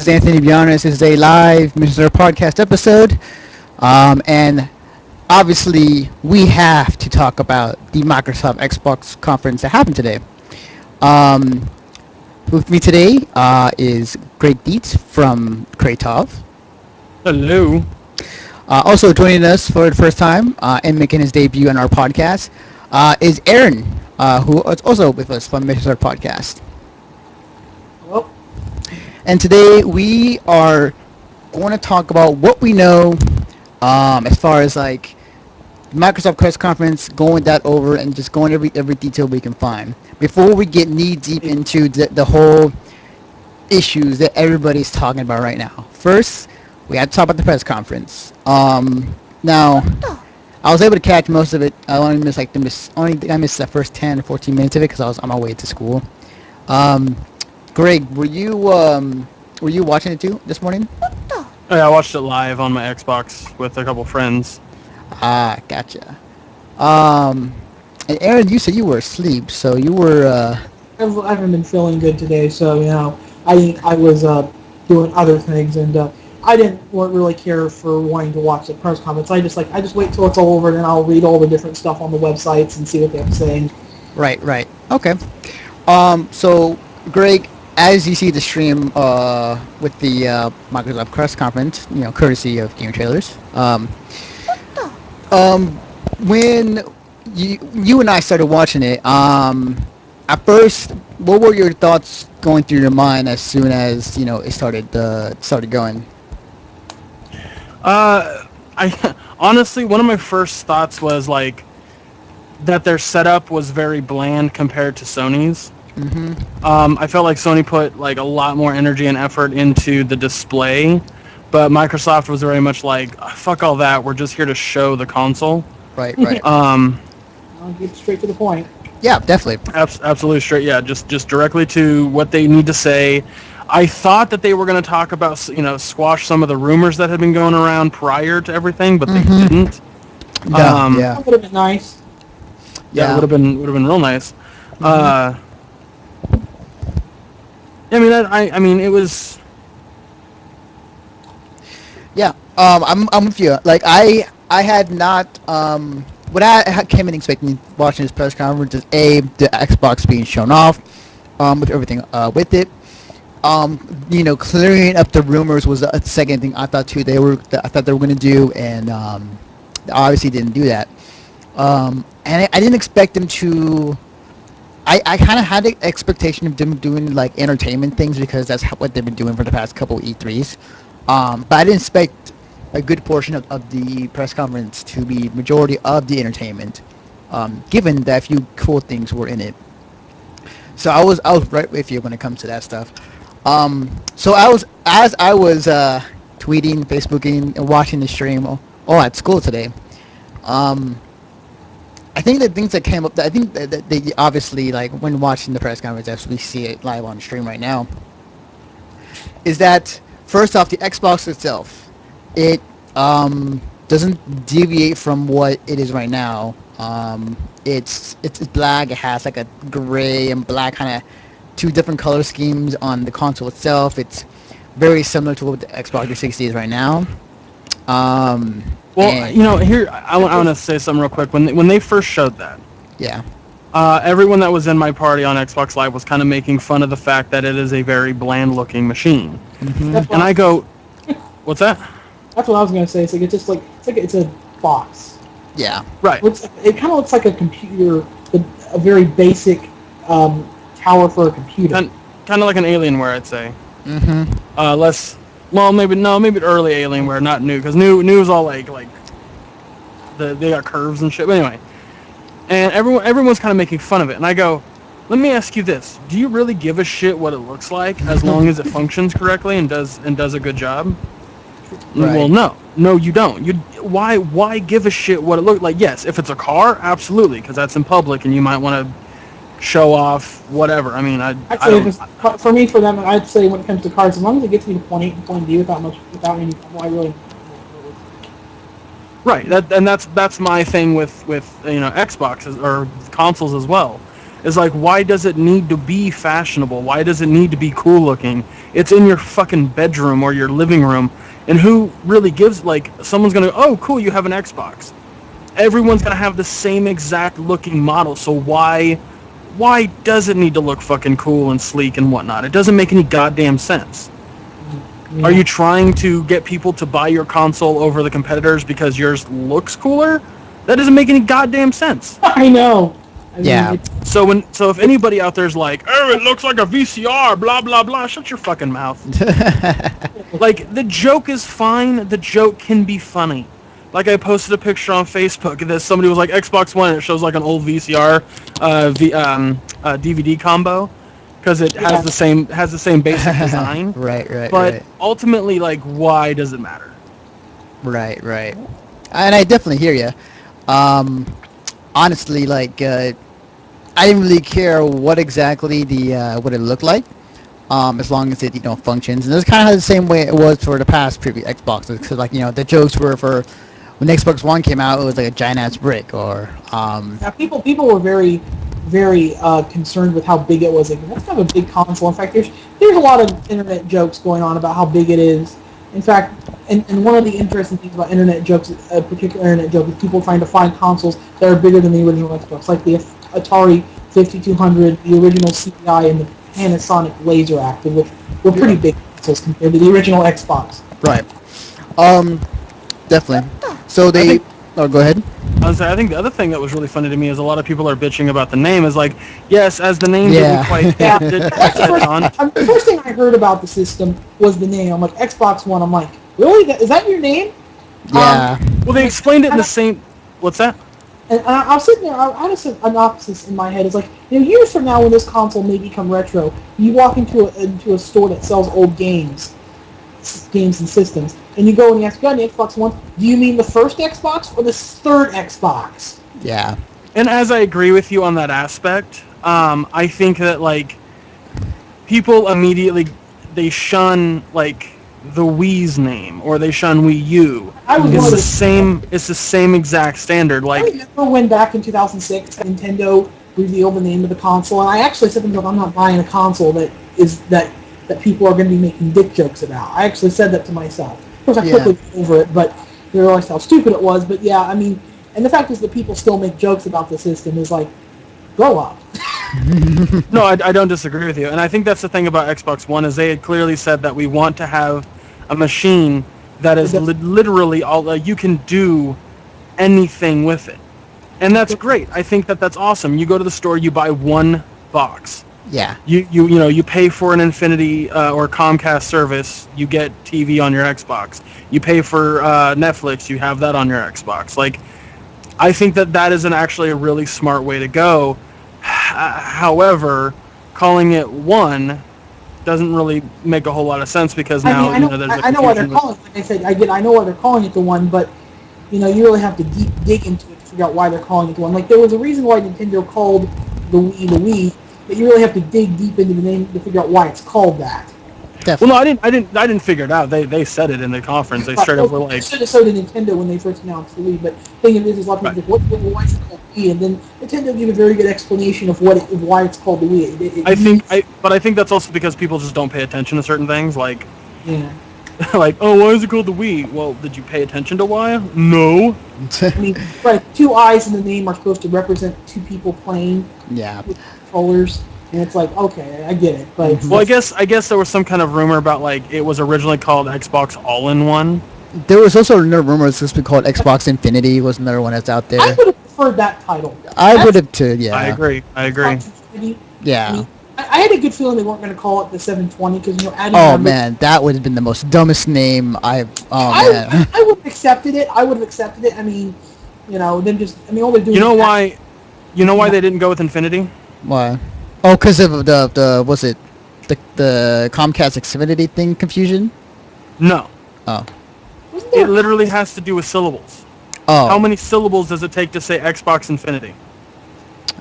is Anthony Bionis. This is a live Mr. Podcast episode. And obviously, we have to talk about the Microsoft Xbox conference that happened today. Um, with me today is Greg Dietz from Kratov. Hello. Also joining us for the first time and making his debut on our podcast is Aaron, who is also with us from Mr. Podcast. Well, And today we are going to talk about what we know as far as like Microsoft press conference, going that over and just going every detail we can find before we get knee deep into the whole issues that everybody's talking about right now. First, we have to talk about the press conference. Now, I was able to catch most of it. I only missed I missed the first 10 or 14 minutes of it because I was on my way to school. Greg, were you watching it too this morning? Oh, yeah, I watched it live on my Xbox with a couple friends. Ah, gotcha. And Aaron, you said you were asleep, so you were. I haven't been feeling good today, so I was doing other things, and I weren't really care for wanting to watch the press conference. I just wait till it's all over, and then I'll read all the different stuff on the websites and see what they're saying. Right. Okay. So Greg, as you see the stream with the Microsoft press conference, courtesy of Game Trailers. When you and I started watching it, at first, what were your thoughts going through your mind as soon as it started going? I honestly, one of my first thoughts was like that their setup was very bland compared to Sony's. Mm-hmm. I felt like Sony put like a lot more energy and effort into the display, but Microsoft was very much like, fuck all that. We're just here to show the console. Right. I'll get straight to the point. Yeah, definitely. Absolutely straight. Yeah, just directly to what they need to say. I thought that they were going to talk about, squash some of the rumors that had been going around prior to everything, but they didn't. Yeah. That would have been nice. Yeah, it would have been real nice. Mm-hmm. I mean, it was. Yeah. I'm with you. Like I had not what I came in expecting watching this press conference is the Xbox being shown off, with everything with it. Clearing up the rumors was a second thing I thought too. I thought they were going to do, and obviously didn't do that. And I didn't expect them to. I kind of had the expectation of them doing like entertainment things because that's what they've been doing for the past couple E3s. But I didn't expect a good portion of the press conference to be majority of the entertainment, given that a few cool things were in it. So I was right with you when it comes to that stuff. So I was tweeting, Facebooking, and watching the stream all at school today. I think the things that came up, I think that they obviously, like when watching the press conference, as we see it live on stream right now, is that first off, the Xbox itself, it doesn't deviate from what it is right now. It's black. It has like a gray and black kind of two different color schemes on the console itself. It's very similar to what the Xbox 360 is right now. Here I want to say something real quick. When they first showed that, Yeah. everyone that was in my party on Xbox Live was kind of making fun of the fact that it is a very bland-looking machine. Mm-hmm. That's And I go, what's that? That's what I was gonna say. It's a box. Yeah. Right. It kind of looks like a computer, a very basic tower for a computer. Kind of like an Alienware, I'd say. Mm-hmm. Maybe early Alienware, not new, because new is all like they got curves and shit. But anyway, and everyone's kind of making fun of it, and I go, let me ask you this: do you really give a shit what it looks like as long as it functions correctly and does a good job? Right. Well, no, you don't. Why give a shit what it looks like? Yes, if it's a car, absolutely, because that's in public and you might want to show off whatever. I mean, for them, I'd say when it comes to cars, as long as it gets me to point A and point B without any, well, I really. Right. That's my thing with Xboxes or consoles as well. Is like, why does it need to be fashionable? Why does it need to be cool looking? It's in your fucking bedroom or your living room. And who really gives, like, someone's going to, oh, cool, you have an Xbox. Everyone's going to have the same exact looking model. So why does it need to look fucking cool and sleek and whatnot? It doesn't make any goddamn sense. Yeah. Are you trying to get people to buy your console over the competitors because yours looks cooler? That doesn't make any goddamn sense. I know. I mean, Yeah. So if anybody out there's like, oh, it looks like a VCR, blah blah blah, shut your fucking mouth. Like, the joke is fine. The joke can be funny. Like, I posted a picture on Facebook that somebody was like, Xbox One, and it shows like an old VCR, DVD combo, because it Yeah. has the same basic design. right, But right. ultimately, like, why does it matter? Right. And I definitely hear you. Honestly, like, I didn't really care what exactly what it looked like, as long as it functions. And it's kind of the same way it was for the past previous Xboxes. Because, like, the jokes were for when the Xbox One came out, it was like a giant ass brick, or Yeah, people were very, very concerned with how big it was. Like, that's kind of a big console. In fact, there's a lot of internet jokes going on about how big it is. In fact, and one of the interesting things about internet jokes, a particular internet joke, is people trying to find consoles that are bigger than the original Xbox, like the Atari 5200, the original CDI, and the Panasonic Laser Active, which were pretty big consoles compared to the original Xbox. right. Definitely. So they. Oh, go ahead. I think the other thing that was really funny to me is a lot of people are bitching about the name. Is like, yes, as the name Yeah. didn't quite Yeah. didn't quite That's the catch on. the first thing I heard about the system was the name. I'm like, Xbox One. I'm like, really? Is that your name? Yeah. Well, they explained it in the same. What's that? And I was sitting there, I had a synopsis in my head. It's like, years from now when this console may become retro, you walk into a store that sells old games and systems, and you go and you ask, got an Xbox One? Do you mean the first Xbox or the third Xbox? Yeah. And as I agree with you on that aspect, I think that, like, people immediately they shun, like, the Wii's name, or they shun Wii U. I was one It's of the the same. It's the same exact standard. I Like, remember when back in 2006, Nintendo revealed the name of the console, and I actually said to myself, I'm not buying a console that people are going to be making dick jokes about. I actually said that to myself. Of course, I quickly got over it, but I realized how stupid it was. But yeah, I mean, and the fact is that people still make jokes about the system is like, grow up. no, I don't disagree with you, and I think that's the thing about Xbox One is they had clearly said that we want to have a machine that is literally all you can do anything with it, and that's great. I think that's awesome. You go to the store, you buy one box. Yeah. You pay for an Infinity or Comcast service, you get TV on your Xbox. You pay for Netflix, you have that on your Xbox. Like, I think that is actually a really smart way to go. However, calling it one doesn't really make a whole lot of sense because now I know, there's a I know why they're confusion with- calling it. Like I said, I know why they're calling it the one, but you really have to dig into it to figure out why they're calling it the one. Like, there was a reason why Nintendo called the Wii, but you really have to dig deep into the name to figure out why it's called that. Definitely. Well, no, I didn't figure it out. They said it in the conference. They straight up were like, So did Nintendo when they first announced the Wii. But the thing is a lot of people think, why is it called Wii? And then Nintendo gave a very good explanation of why it's called the Wii. I think that's also because people just don't pay attention to certain things. Like, Yeah. like, oh, why is it called the Wii? Well, did you pay attention to why? No. I mean, right, 2 eyes in the name are supposed to represent 2 people playing Yeah. with controllers. And it's like, okay, I get it, but Well, I guess there was some kind of rumor about, like, it was originally called Xbox All-in-One. There was also another rumor it's supposed to be called Xbox Infinity. Was another one that's out I there. would have preferred that title. I would have too. Yeah. I agree. Xbox Infinity. I Yeah. mean, I had a good feeling they weren't going to call it the 720 because adding Oh numbers- man, that would have been the most dumbest name I've. Oh man. I would have accepted it. I mean, them just. I mean, all they're doing. You know is why? You know why they didn't go with Infinity? Why? Oh, because of the was it the Comcast Xfinity thing confusion? No. Oh. Wasn't there It literally has to do with syllables. Oh. How many syllables does it take to say Xbox Infinity?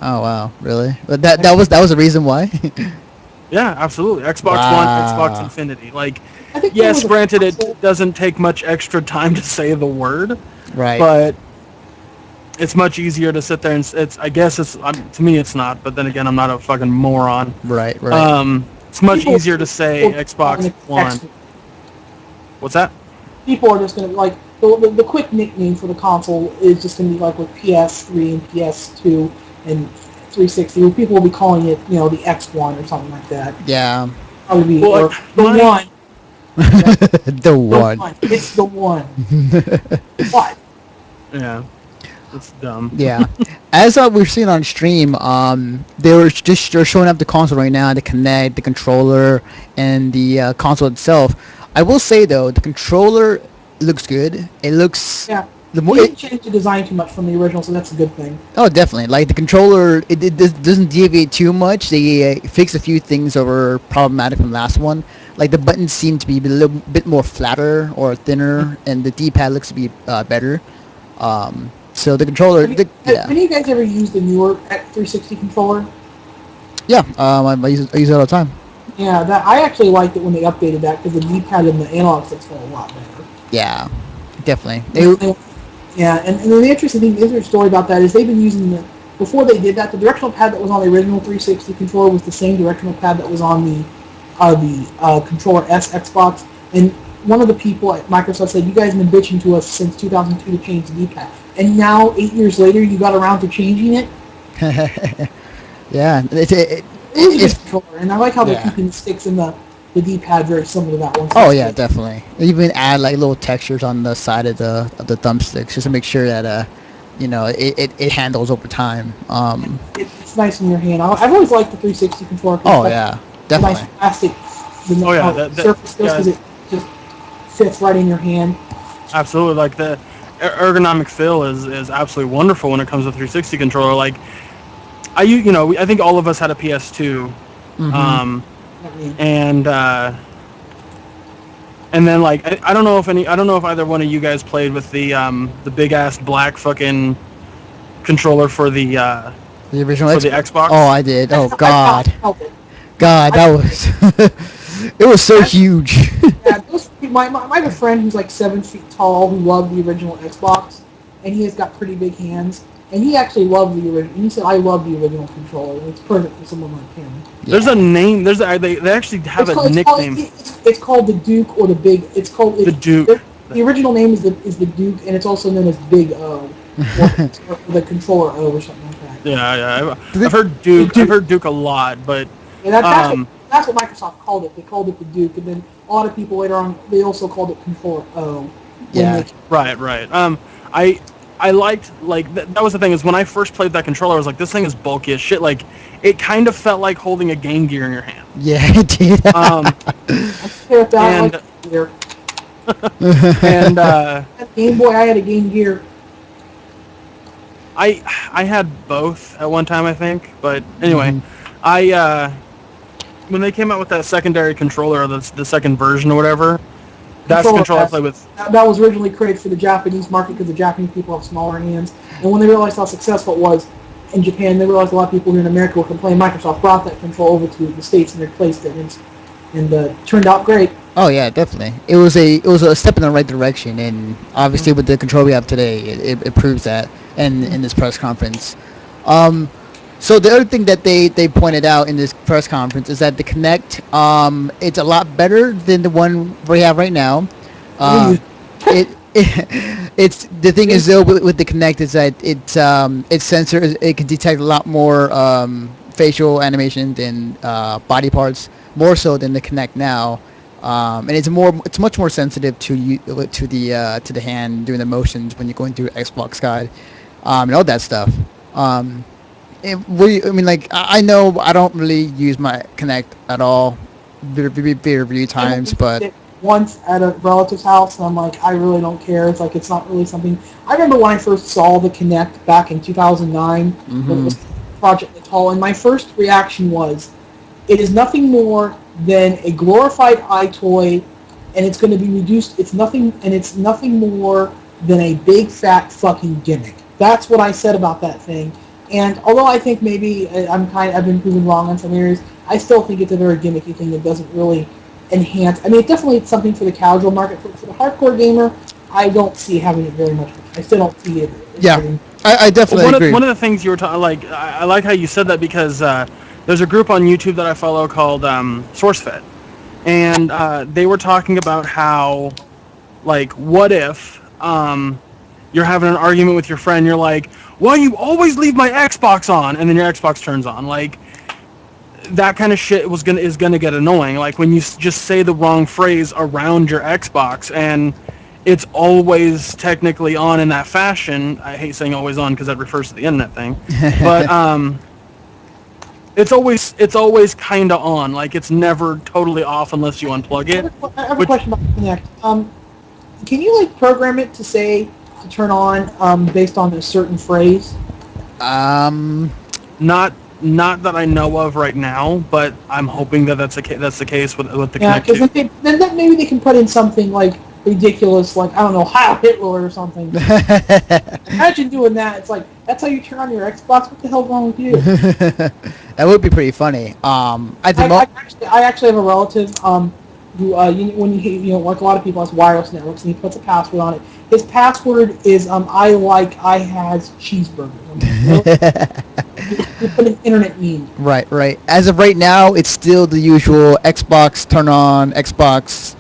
Oh wow, really? But that was the reason why. Yeah, absolutely. Xbox Wow. One, Xbox Infinity. Like, I think there yes, was a granted, console- it doesn't take much extra time to say the word, Right. but it's much easier to sit there and to me it's not. But then again, I'm not a fucking moron. Right. Um, It's much People- easier to say people Xbox calling it One. X. What's that? People are just gonna like the quick nickname for the console is just gonna be like with PS3 and PS2 and 360. People will be calling it, the X1 or something like that. Yeah. Probably be Well, or like, the my- one. The The one. one. It's the one. What? Yeah, it's dumb. Yeah. As we're seeing on stream, they're showing up the console right now, the Kinect, the controller, and the console itself. I will say though, the controller looks good. It looks Yeah. the They more. didn't change the design too much from the original, so that's a good thing. Oh, definitely. Like the controller, doesn't deviate too much. They fix a few things that were problematic from the last one. Like the buttons seem to be a little bit more flatter or thinner, and the D-pad looks to be better. So the controller, Have any of you guys ever used the newer 360 controller? yeah, I use it all the time. Yeah, that I actually liked it when they updated that because the D-pad and the analog sticks felt a lot better. Yeah, definitely. Yeah, and the interesting story about that is they've been using before they did that, the directional pad that was on the original 360 controller was the same directional pad that was on the controller S Xbox. And one of the people at Microsoft said, "You guys have been bitching to us since 2002 to change the D-pad, and now 8 years later, you got around to changing it." Yeah, It is a good it's controller, and I like how they're yeah. keeping the sticks in the D-pad very similar to that one. Oh yeah, definitely. Even add like little textures on the side of the thumbsticks just to make sure that it handles over time. It's nice in your hand. I've always liked the 360 controller. Oh yeah, The nice definitely. plastic. Oh, yeah, that- surface because yeah. it just fits right in your hand. Absolutely, like the ergonomic feel is absolutely wonderful when it comes to 360 controller. Like I think all of us had a PS2, Mhm. and then like I don't know if either one of you guys played with the big ass black fucking controller for the The original for the Xbox. Oh, I did. Oh I God, felt it. God, that was it was so huge. Yeah, I have a friend who's like 7 feet tall who loved the original Xbox, and he has got pretty big hands. And he actually loved the original. And he said, "I love the original controller. It's perfect for someone like him." There's a name. They actually have a nickname. It's called the Duke or the Big. The Duke. The original name is the Duke, and it's also known as Big O, or the controller O, or something like that. Yeah. I've heard Duke. I've heard Duke a lot, but And that's what Microsoft called it. They called it the Duke, and then a lot of people later on they also called it Controller O. Yeah. right. I liked that was the thing is when I first played that controller I was like this thing is bulky as shit. Like it kind of felt like holding a Game Gear in your hand. Yeah, it did. And Game Boy, I had a Game Gear. I had both at one time I think, but anyway, Mhm. When they came out with that secondary controller or the second version or whatever, that's the controller I played with. That was originally created for the Japanese market because the Japanese people have smaller hands. And when they realized how successful it was in Japan, they realized a lot of people here in America were complaining. Microsoft brought that control over to the States and replaced it, and turned out great. Oh yeah, definitely. It was a step in the right direction, and obviously with the control we have today, it proves that. And in this press conference, so the other thing that they pointed out in this press conference is that the Kinect, it's a lot better than the one we have right now. It's the thing is though with the Kinect is that it's sensors. It can detect a lot more facial animation than body parts, more so than the Kinect now. And it's much more sensitive to the hand doing the motions when you're going through Xbox Guide, and all that stuff. I know I don't really use my Kinect at all, very few times, but Once at a relative's house, and I'm like, I really don't care. It's like it's not really something. I remember when I first saw the Kinect back in 2009, when it was Project Natal, and my first reaction was, it is nothing more than a glorified iToy, and it's going to be reduced. It's nothing more than a big fat fucking gimmick. That's what I said about that thing. And although I think maybe I've been proven wrong on some areas, I still think it's a very gimmicky thing that doesn't really enhance. I mean, it's something for the casual market. For the hardcore gamer, I don't see having it very much. I still don't see it. Yeah, I definitely agree. One of the things you were talking, like, I like how you said that because There's a group on YouTube that I follow called SourceFed, and they were talking about how, like, what if you're having an argument with your friend, you're like, "Why you always leave my Xbox on?" and then your Xbox turns on, like. That kind of shit is gonna get annoying. Like when you just say the wrong phrase around your Xbox, and it's always technically on in that fashion. I hate saying always on because that refers to the internet thing, but it's always kind of on. Like it's never totally off unless you unplug it. I have a question about Connect. Can you like program it to say to turn on based on a certain phrase? Not that I know of right now, but I'm hoping that's the case with the Connect 2. Yeah, because then maybe they can put in something like ridiculous, like I don't know, Heil Hitler or something. Imagine doing that. It's like that's how you turn on your Xbox. What the hell's wrong with you? That would be pretty funny. I actually have a relative who when like a lot of people has wireless networks and he puts a password on it. His password is I has cheeseburger. You put an internet meme. Right. As of right now, it's still the usual Xbox turn on, Xbox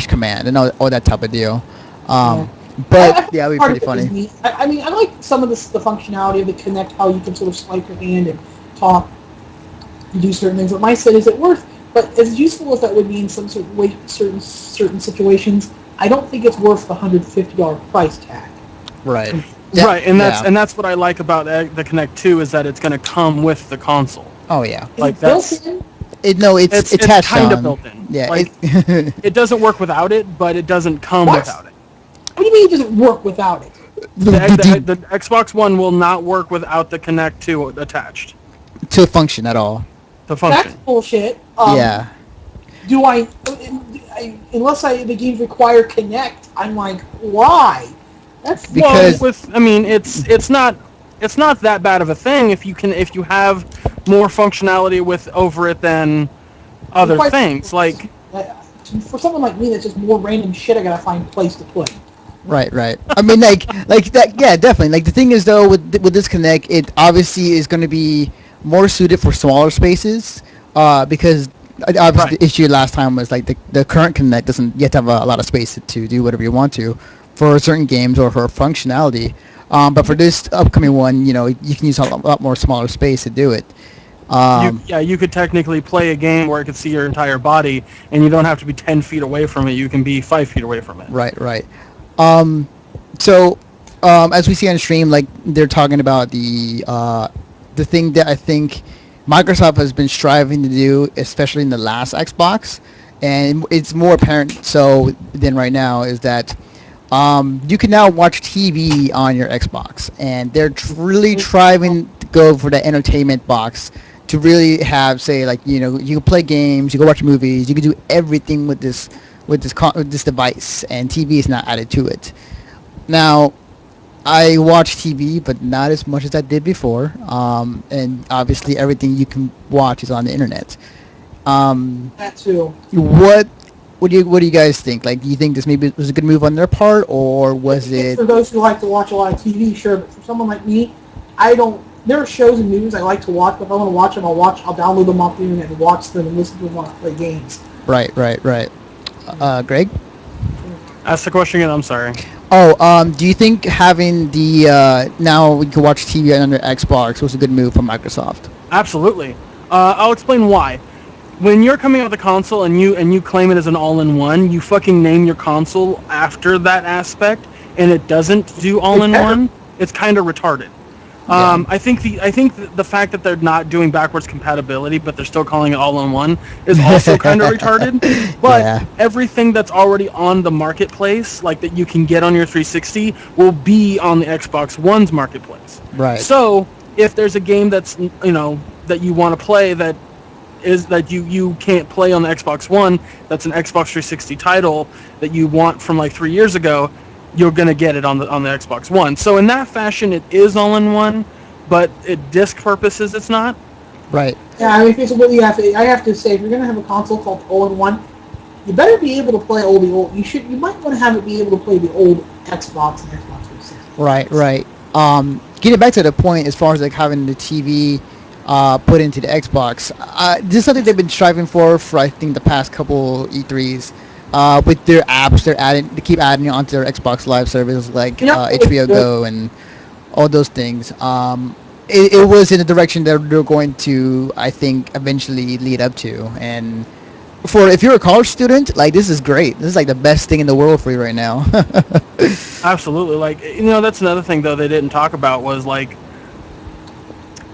/ command, and all that type of deal. But yeah, it would be pretty funny. I mean, I like some of the functionality of the Kinect, how you can sort of swipe your hand and talk and do certain things. But my set is it worth? But as useful as that would be in some certain situations, I don't think it's worth the $150 price tag. Right. Right, and that's what I like about the Kinect 2 is that it's going to come with the console. Oh yeah. Like built in? It's attached kind of on. built in. Yeah. Like, it doesn't work without it, but it doesn't come without it. What do you mean it doesn't work without it? The Xbox One will not work without the Kinect 2 attached. To function at all. To function. That's bullshit. Yeah. Do I unless the games require Kinect, I'm like, why? That's because it's not that bad of a thing if you have more functionality over it than other things. Like for someone like me, that's just more random shit I gotta find a place to put. Right. I mean, like that. Yeah, definitely. Like the thing is though, with this Kinect, it obviously is going to be more suited for smaller spaces, because obviously the issue last time was like the current Kinect doesn't yet have a lot of space to do whatever you want to for certain games or for functionality. But for this upcoming one, you can use a lot more smaller space to do it. You could technically play a game where it could see your entire body, and you don't have to be 10 feet away from it. You can be 5 feet away from it. Right. So, as we see on stream, like they're talking about the thing that I think Microsoft has been striving to do, especially in the last Xbox, and it's more apparent so than right now, is that you can now watch TV on your Xbox, and they're really striving to go for the entertainment box to really have, say, like, you can play games, you can watch movies, you can do everything with this device, and TV is not added to it. Now, I watch TV, but not as much as I did before, and obviously everything you can watch is on the internet. That too. What do you guys think? Like, do you think this maybe was a good move on their part, or was it? For those who like to watch a lot of TV, sure, but for someone like me, I don't. There are shows and movies I like to watch, but if I want to watch them, I'll download them off the internet and watch them and listen to them while I play games. Right. Greg? Ask the question again. I'm sorry. Do you think having the now we can watch TV on your Xbox was a good move from Microsoft? Absolutely. I'll explain why. When you're coming out with a console and you claim it as an all-in-one, you fucking name your console after that aspect, and it doesn't do all-in-one. It's kind of retarded. Yeah. I think the fact that they're not doing backwards compatibility, but they're still calling it all-in-one, is also kind of retarded. But everything that's already on the marketplace, like that you can get on your 360, will be on the Xbox One's marketplace. Right. So if there's a game that's that you want to play that you can't play on the Xbox One, that's an Xbox 360 title that you want from like 3 years ago, you're gonna get it on the Xbox One. So in that fashion, it is all in one, but disc purposes, it's not. Right. Yeah, I mean, basically, I have to say, if you're gonna have a console called all-in-one, you better be able to play all the old. You might want to have it be able to play the old Xbox and Xbox 360. Right. Getting back to the point as far as like having the TV put into the Xbox. This is something they've been striving for I think the past couple E3s. With their apps, they keep adding onto their Xbox Live service like You know, it was HBO good. Go and all those things. It was in the direction that they're going to, I think, eventually lead up to. And for if you're a college student, like this is great. This is like the best thing in the world for you right now. Absolutely. Like, that's another thing though they didn't talk about was like,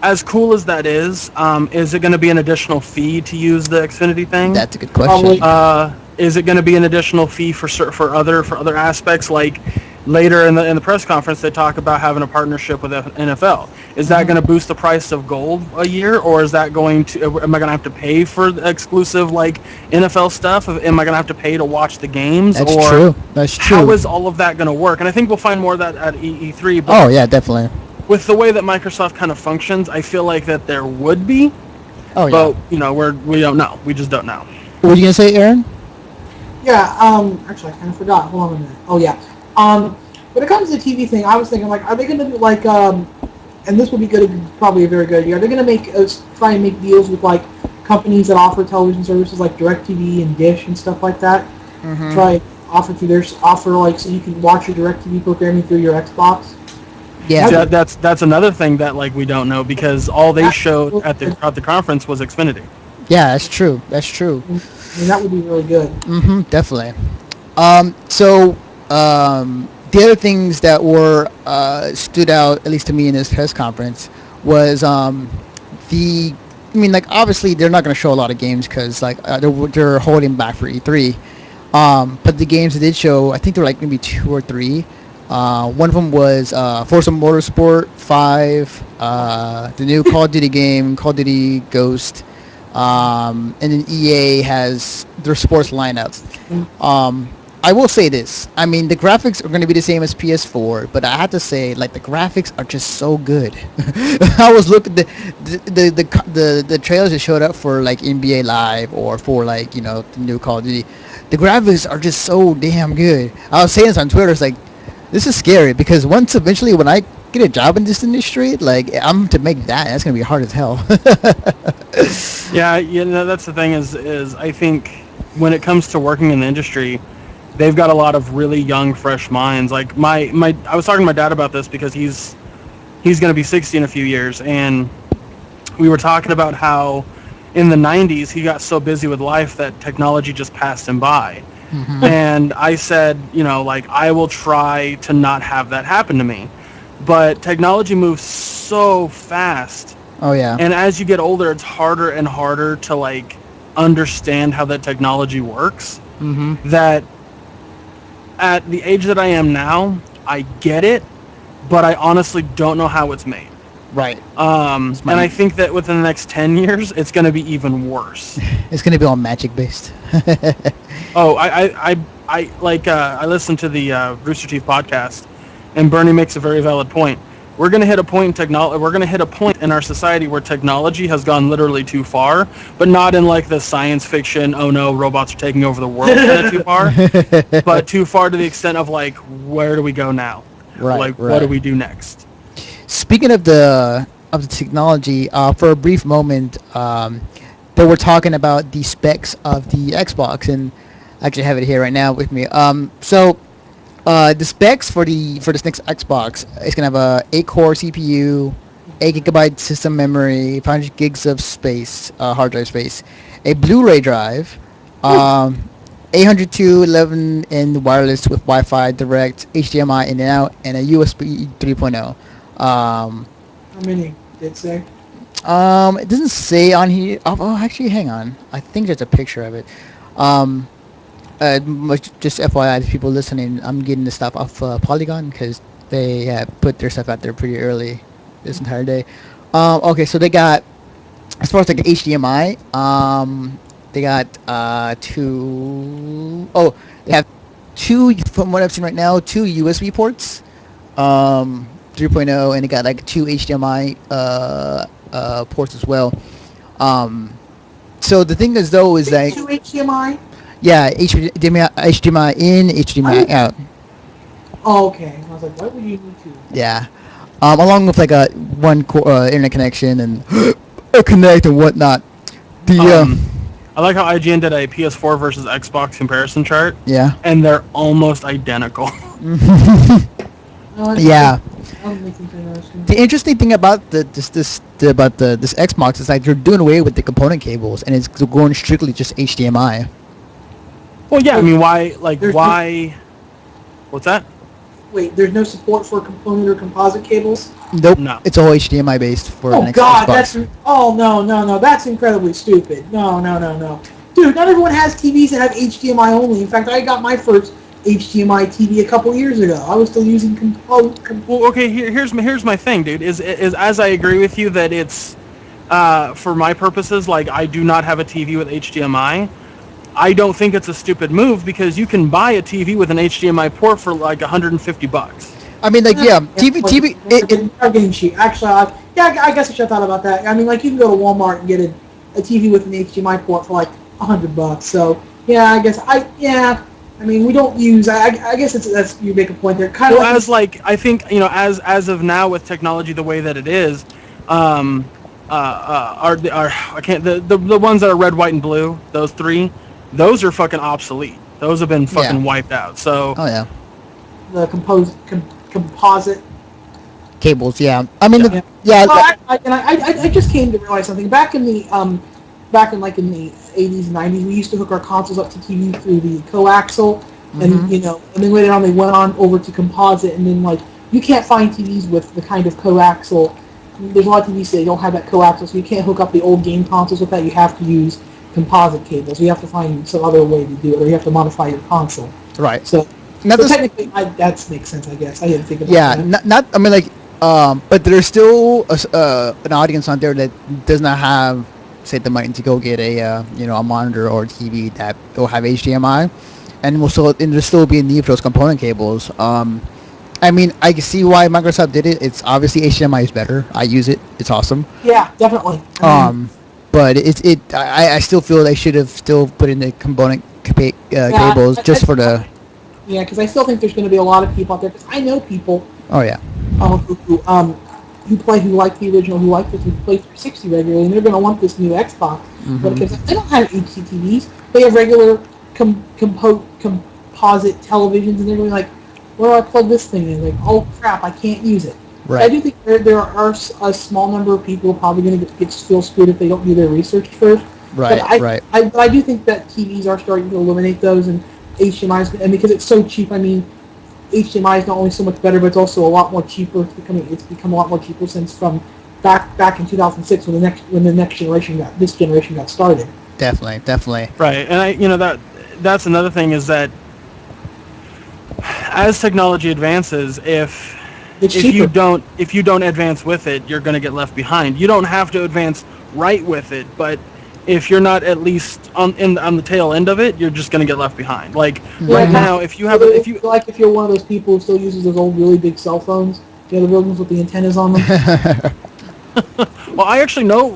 as cool as that is it going to be an additional fee to use the Xfinity thing? That's a good question. Probably. Is it going to be an additional fee for other aspects? Like later in the press conference, they talk about having a partnership with NFL. Is that going to boost the price of gold a year, or is that going to? Am I going to have to pay for the exclusive like NFL stuff? Am I going to have to pay to watch the games? That's or true. That's true. How is all of that going to work? And I think we'll find more of that at E3. But Oh yeah, definitely. with the way that Microsoft kind of functions, I feel like that there would be. Oh yeah. But we don't know. We just don't know. What were you gonna say, Aaron? Yeah, actually, I kind of forgot. Hold on a minute. Oh, yeah. When it comes to the TV thing, I was thinking, like, are they going to do, like, and this would be good, probably a very good idea, are they going to try and make deals with, like, companies that offer television services like DirecTV and Dish and stuff like that? Mm-hmm. Try offer, like, so you can watch your DirecTV programming through your Xbox? Yeah. So that's another thing that like we don't know because all they showed at the conference was Xfinity. Yeah, that's true. That's true. I mean, that would be really good. Mm-hmm. Definitely. So the other things that were stood out, at least to me in this press conference, was the. I mean, like obviously they're not going to show a lot of games because like they're holding back for E3. But the games they did show, I think there were like maybe two or three. One of them was Forza Motorsport 5, the new Call of Duty game, Call of Duty Ghost, and then EA has their sports lineup. I will say this. I mean, the graphics are going to be the same as PS4, but I have to say, like, the graphics are just so good. I was looking the trailers that showed up for like NBA Live or for like the new Call of Duty. The graphics are just so damn good. I was saying this on Twitter. It's like this is scary because once eventually when I get a job in this industry, like I'm to make that, that's gonna be hard as hell. Yeah, that's the thing is I think when it comes to working in the industry, they've got a lot of really young, fresh minds. Like my I was talking to my dad about this because he's going to be 60 in a few years, and we were talking about how in the 90s he got so busy with life that technology just passed him by. Mhm. And I said, like I will try to not have that happen to me. But technology moves so fast. Oh yeah. And as you get older, it's harder and harder to like understand how that technology works. Mm-hmm. That at the age that I am now, I get it, but I honestly don't know how it's made. Right. And I think that within the next 10 years, it's going to be even worse. It's gonna be all magic based. Oh, I listened to the Rooster Teeth podcast, and Bernie makes a very valid point. We're going to hit a point in We're going to hit a point in our society where technology has gone literally too far, but not in like the science fiction. Oh no, robots are taking over the world kind of too far, but too far to the extent of like, where do we go now? Right. Like, right. what do we do next? Speaking of the technology, for a brief moment, they were talking about the specs of the Xbox, and I actually have it here right now with me. The specs for this next Xbox is gonna have a 8-core CPU, 8 GB system memory, 500 gigs of space, hard drive space, a Blu-ray drive, 802.11 in wireless with Wi-Fi, direct, HDMI in and out, and a USB 3.0. How many did it say? It doesn't say on here. Oh, actually, hang on. I think there's a picture of it. Just FYI to people listening, I'm getting the stuff off Polygon because they put their stuff out there pretty early this entire day. Okay, so they got, as far as like HDMI, they got two. Oh, they have two, from what I've seen right now, two USB ports, 3.0, and they got like two HDMI ports as well. So the thing is though is like, Two HDMI? yeah, HDMI in, HDMI out. Oh, okay. I was like, why would you need to? Yeah. Along with like a one internet connection and a Connect and whatnot. The I like how IGN did a PS4 versus Xbox comparison chart, yeah. and they're almost identical. No, Yeah. I don't think it's interesting. The interesting thing about this Xbox is like they're doing away with the component cables and it's going strictly just HDMI. Well, yeah, I mean, why? Like, There's why? What's that? Wait, there's no support for component or composite cables? Nope. No. It's all HDMI based for Oh an God, Xbox. no, that's incredibly stupid. No, dude, not everyone has TVs that have HDMI only. In fact, I got my first HDMI TV a couple years ago. I was still using Well, okay. Here's my thing, dude. Is as I agree with you that it's for my purposes, like I do not have a TV with HDMI. I don't think it's a stupid move because you can buy a TV with an HDMI port for like $150. I mean, like, yeah, TV. They're getting cheap. Actually, I guess I should have thought about that. I mean, like, you can go to Walmart and get a TV with an HDMI port for like $100. So yeah, I mean, we don't use. I guess that's you make a point there. Kind of Well, as like I think as of now with technology the way that it is, are I can't the ones that are red, white, and blue. Those three, those are fucking obsolete. Those have been fucking wiped out. So Oh yeah. the composite. Cables. Yeah. I mean, Yeah. yeah. Well, I just came to realize something. Back in the 80s and 90s, we used to hook our consoles up to TV through the coaxial, and and then later on they went on over to composite, and then like you can't find TVs with the kind of coaxial. There's a lot of TVs that don't have that coaxial, so you can't hook up the old game consoles with that. You have to use composite cables. You have to find some other way to do it, or you have to modify your console. Right. So, Not so this- technically, that makes sense, I guess. I didn't think about Yeah, that. not. I mean, like, but there's still an audience out there that does not have, say, the money to go get a a monitor or a TV that will have HDMI, and there'll still be a need for those component cables. I mean, I can see why Microsoft did it. It's obviously HDMI is better. I use it. It's awesome. Yeah, definitely. I mean, But I still feel they should have still put in the component cables just for the. Yeah, because I still think there's going to be a lot of people out there. Because I know people Oh yeah. Who like the original, who like this, who play 360 regularly, and they're going to want this new Xbox. But because they don't have HDTVs, they have regular composite televisions, and they're going to be like, where do I plug this thing in? Like, oh crap, I can't use it. Right. I do think there are a small number of people probably going to get feel screwed if they don't do their research first. Right. But I do think that TVs are starting to eliminate those, and HDMI, and because it's so cheap, I mean, HDMI is not only so much better, but it's also a lot more cheaper. It's become a lot more cheaper since from back in 2006 when this generation got started. Definitely. right, and that's another thing is that as technology advances, if It's if cheaper. you don't advance with it, you're going to get left behind. You don't have to advance right with it, but if you're not at least on the tail end of it, you're just going to get left behind. Like right now, if you're one of those people who still uses those old really big cell phones, the ones with the antennas on them. well, I actually know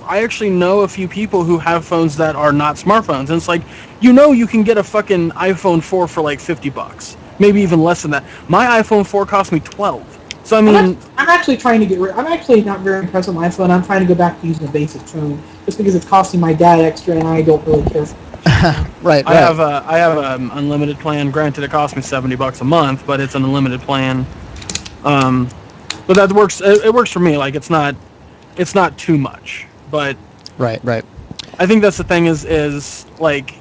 a few people who have phones that are not smartphones, and it's like you can get a fucking iPhone 4 for like $50, maybe even less than that. My iPhone 4 cost me $12. So I mean, I'm actually trying to get rid. I'm actually not very impressed with my phone. I'm trying to go back to using a basic phone, just because it's costing my dad extra, and I don't really care. Right. I have an unlimited plan. Granted, it costs me $70 a month, but it's an unlimited plan. But that works. It works for me. Like it's not too much. But Right. I think that's the thing is like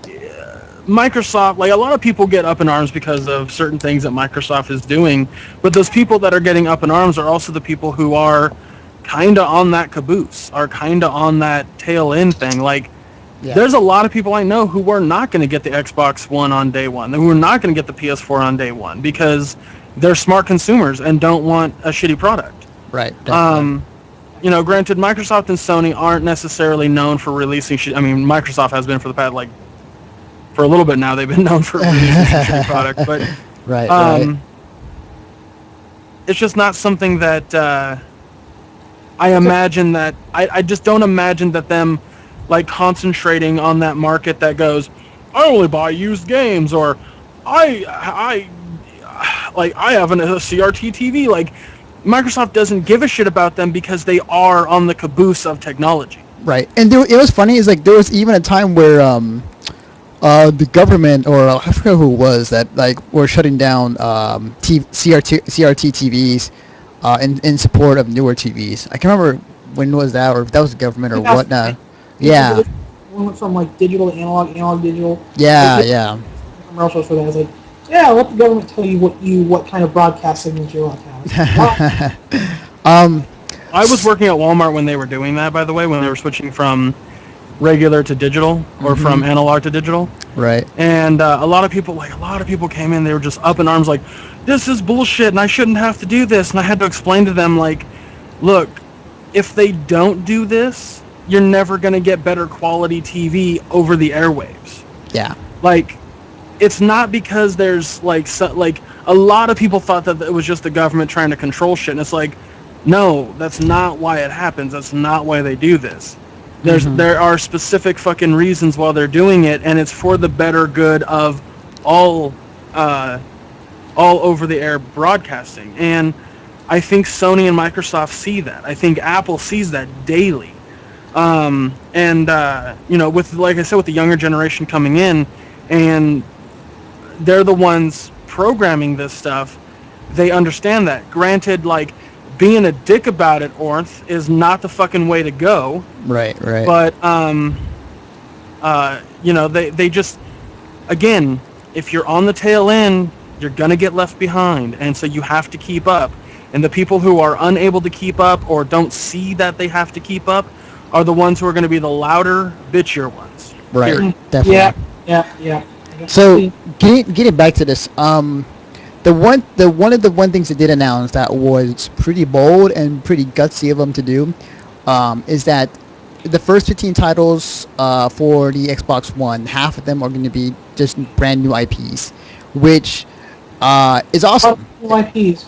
Microsoft, like a lot of people get up in arms because of certain things that Microsoft is doing, but those people that are getting up in arms are also the people who are kind of on that caboose, are kind of on that tail end thing. Like, there's a lot of people I know who are not going to get the Xbox One on day one, who are not going to get the PS4 on day one because they're smart consumers and don't want a shitty product. Right. Granted, Microsoft and Sony aren't necessarily known for releasing shit. I mean, Microsoft has been for the past for a little bit now, they've been known for releasing shitty product, but right. It's just not something that I imagine that I just don't imagine that them like concentrating on that market that goes, I only buy used games, or I have a CRT TV. Like Microsoft doesn't give a shit about them because they are on the caboose of technology. Right, and it was funny. Is like there was even a time where the government or I forget who it was that like were shutting down CRT TVs in support of newer TVs. I can't remember when was that or if that was the government or whatnot. 2008. Yeah, We went from like digital to analog digital. yeah, Like yeah. commercials for that. I was like, yeah, let the government tell you what kind of broadcast signals you're allowed to have. um, I was working at Walmart when they were doing that, by the way, when they were switching from regular to digital or from analog to digital. right. And a lot of people came in. They were just up in arms, like, "This is bullshit, and I shouldn't have to do this." And I had to explain to them, like, "Look, if they don't do this, you're never gonna get better quality TV over the airwaves. Yeah. Like, it's not because there's like a lot of people thought that it was just the government trying to control shit, and it's like, no, that's not why it happens. That's not why they do this. There are specific fucking reasons why they're doing it, and it's for the better good of all over the air broadcasting. And I think Sony and Microsoft see that. I think Apple sees that daily. With, like I said, with the younger generation coming in, and they're the ones programming this stuff, they understand that. Granted, like, being a dick about it, Ornth, is not the fucking way to go. Right. But they just, again, if you're on the tail end, you're gonna get left behind, and so you have to keep up. And the people who are unable to keep up or don't see that they have to keep up are the ones who are going to be the louder, bitchier ones. Right. Period. Definitely. Yeah. So getting back to this, one of the one things they did announce that was pretty bold and pretty gutsy of them to do, is that the first 15 titles for the Xbox One, half of them are going to be just brand new IPs, which is awesome. New IPs.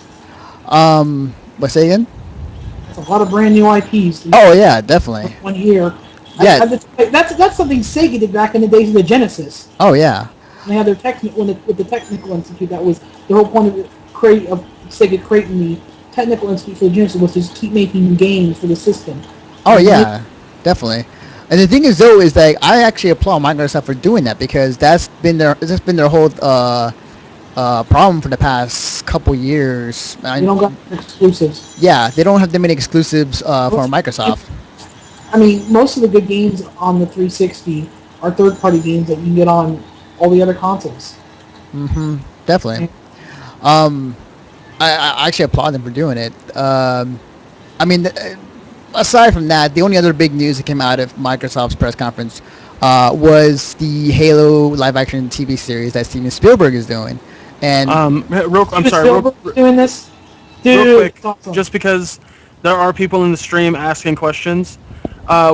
What, say again? That's a lot of brand new IPs. Oh yeah, definitely. 1 year. Yeah. That's something Sega did back in the days of the Genesis. Oh yeah. They had their with the Technical Institute. That was the whole point of Sega creating the Technical Institute for the Genesis was to keep making games for the system. Oh yeah, definitely. And the thing is though is that I actually applaud Microsoft for doing that because that's been their whole problem for the past couple years. You don't got exclusives. Yeah, they don't have that many exclusives for Microsoft. I mean, most of the good games on the 360 are third-party games that you can get on all the other consoles. Definitely. I actually applaud them for doing it. I mean, aside from that, the only other big news that came out of Microsoft's press conference was the Halo live-action TV series that Steven Spielberg is doing. And I'm sorry, Spielberg's doing this. Dude, real quick, awesome. just because there are people in the stream asking questions.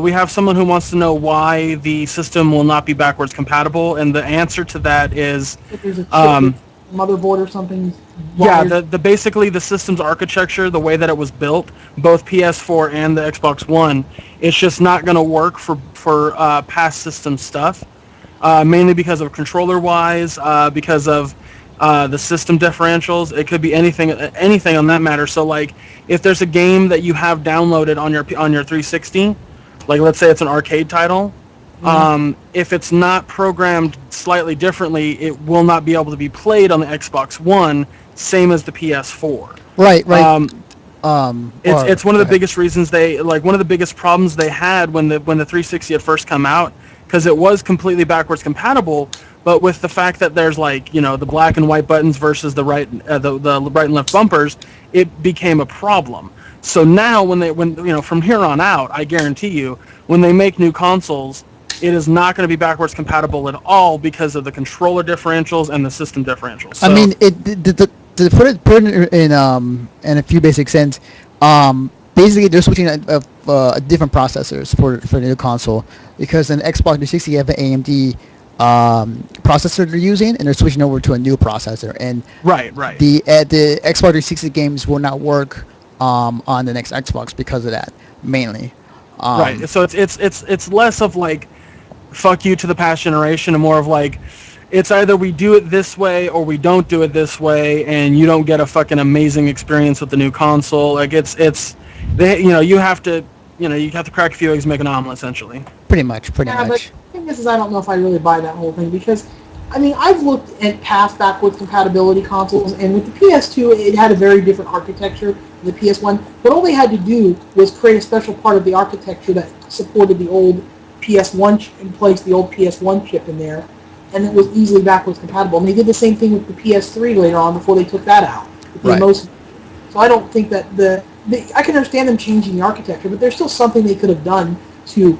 We have someone who wants to know why the system will not be backwards compatible, and the answer to that is, There's a chip motherboard or something. yeah, basically the system's architecture, the way that it was built, both PS4 and the Xbox One, it's just not going to work for past system stuff, mainly because of controller-wise, because of the system differentials. It could be anything on that matter. So, like, if there's a game that you have downloaded on your 360, like let's say it's an arcade title, if it's not programmed slightly differently, it will not be able to be played on the Xbox One, same as the PS4. Right. It's one of the biggest reasons one of the biggest problems they had when the 360 had first come out, because it was completely backwards compatible, but with the fact that there's the black and white buttons versus the right and left bumpers, it became a problem. So now when from here on out, I guarantee you, when they make new consoles, it is not going to be backwards compatible at all because of the controller differentials and the system differentials. So, I mean, to put it in a few basic sense, basically they're switching different processors for the new console, because in Xbox 360 you have an AMD processor they're using, and they're switching over to a new processor. And right. The Xbox 360 games will not work on the next Xbox because of that, mainly. Right. So it's less of like fuck you to the past generation, and more of like, it's either we do it this way or we don't do it this way, and you don't get a fucking amazing experience with the new console. Like you have to you have to crack a few eggs to make an omelet, essentially. Pretty much. Yeah, but the thing is I don't know if I really buy that whole thing because, I mean, I've looked at past backwards compatibility consoles, and with the PS2, it had a very different architecture than the PS1. But all they had to do was create a special part of the architecture that supported the old PS1 and place the old PS1 chip in there, and it was easily backwards compatible. And they did the same thing with the PS3 later on before they took that out. Right. So I don't think that I can understand them changing the architecture, but there's still something they could have done to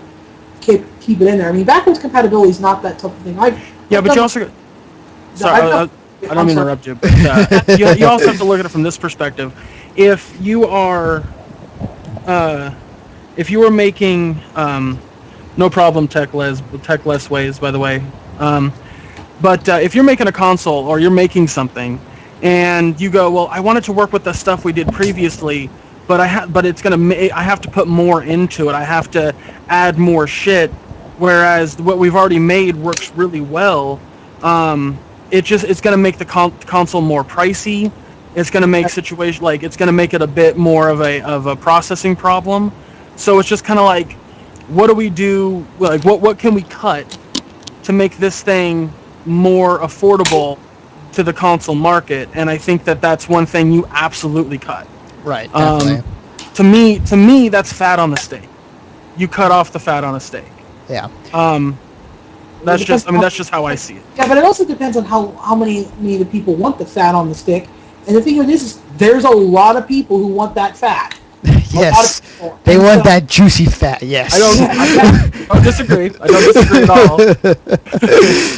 keep it in there. I mean, backwards compatibility is not that tough of a thing. But you also... Sorry, I don't mean to interrupt you, but you also have to look at it from this perspective. If you are making... no problem, Tech-less ways, by the way. But if you're making a console or you're making something, and you go, well, I want it to work with the stuff we did previously, but I have to put more into it. I have to add more shit, whereas what we've already made works really well. It's going to make the console more pricey. It's going to make it's going to make it a bit more of a processing problem. So it's just kind of like, what do we do? Like, what can we cut to make this thing more affordable to the console market? And I think that's one thing you absolutely cut. Right. Definitely. To me, that's fat on the steak. You cut off the fat on a steak. Yeah. That's just how I see it. Yeah, but it also depends on how many of the people want the fat on the stick. And the thing with this is, there's a lot of people who want that fat. Yes, they want that juicy fat. Yes. I don't disagree. I don't disagree at all.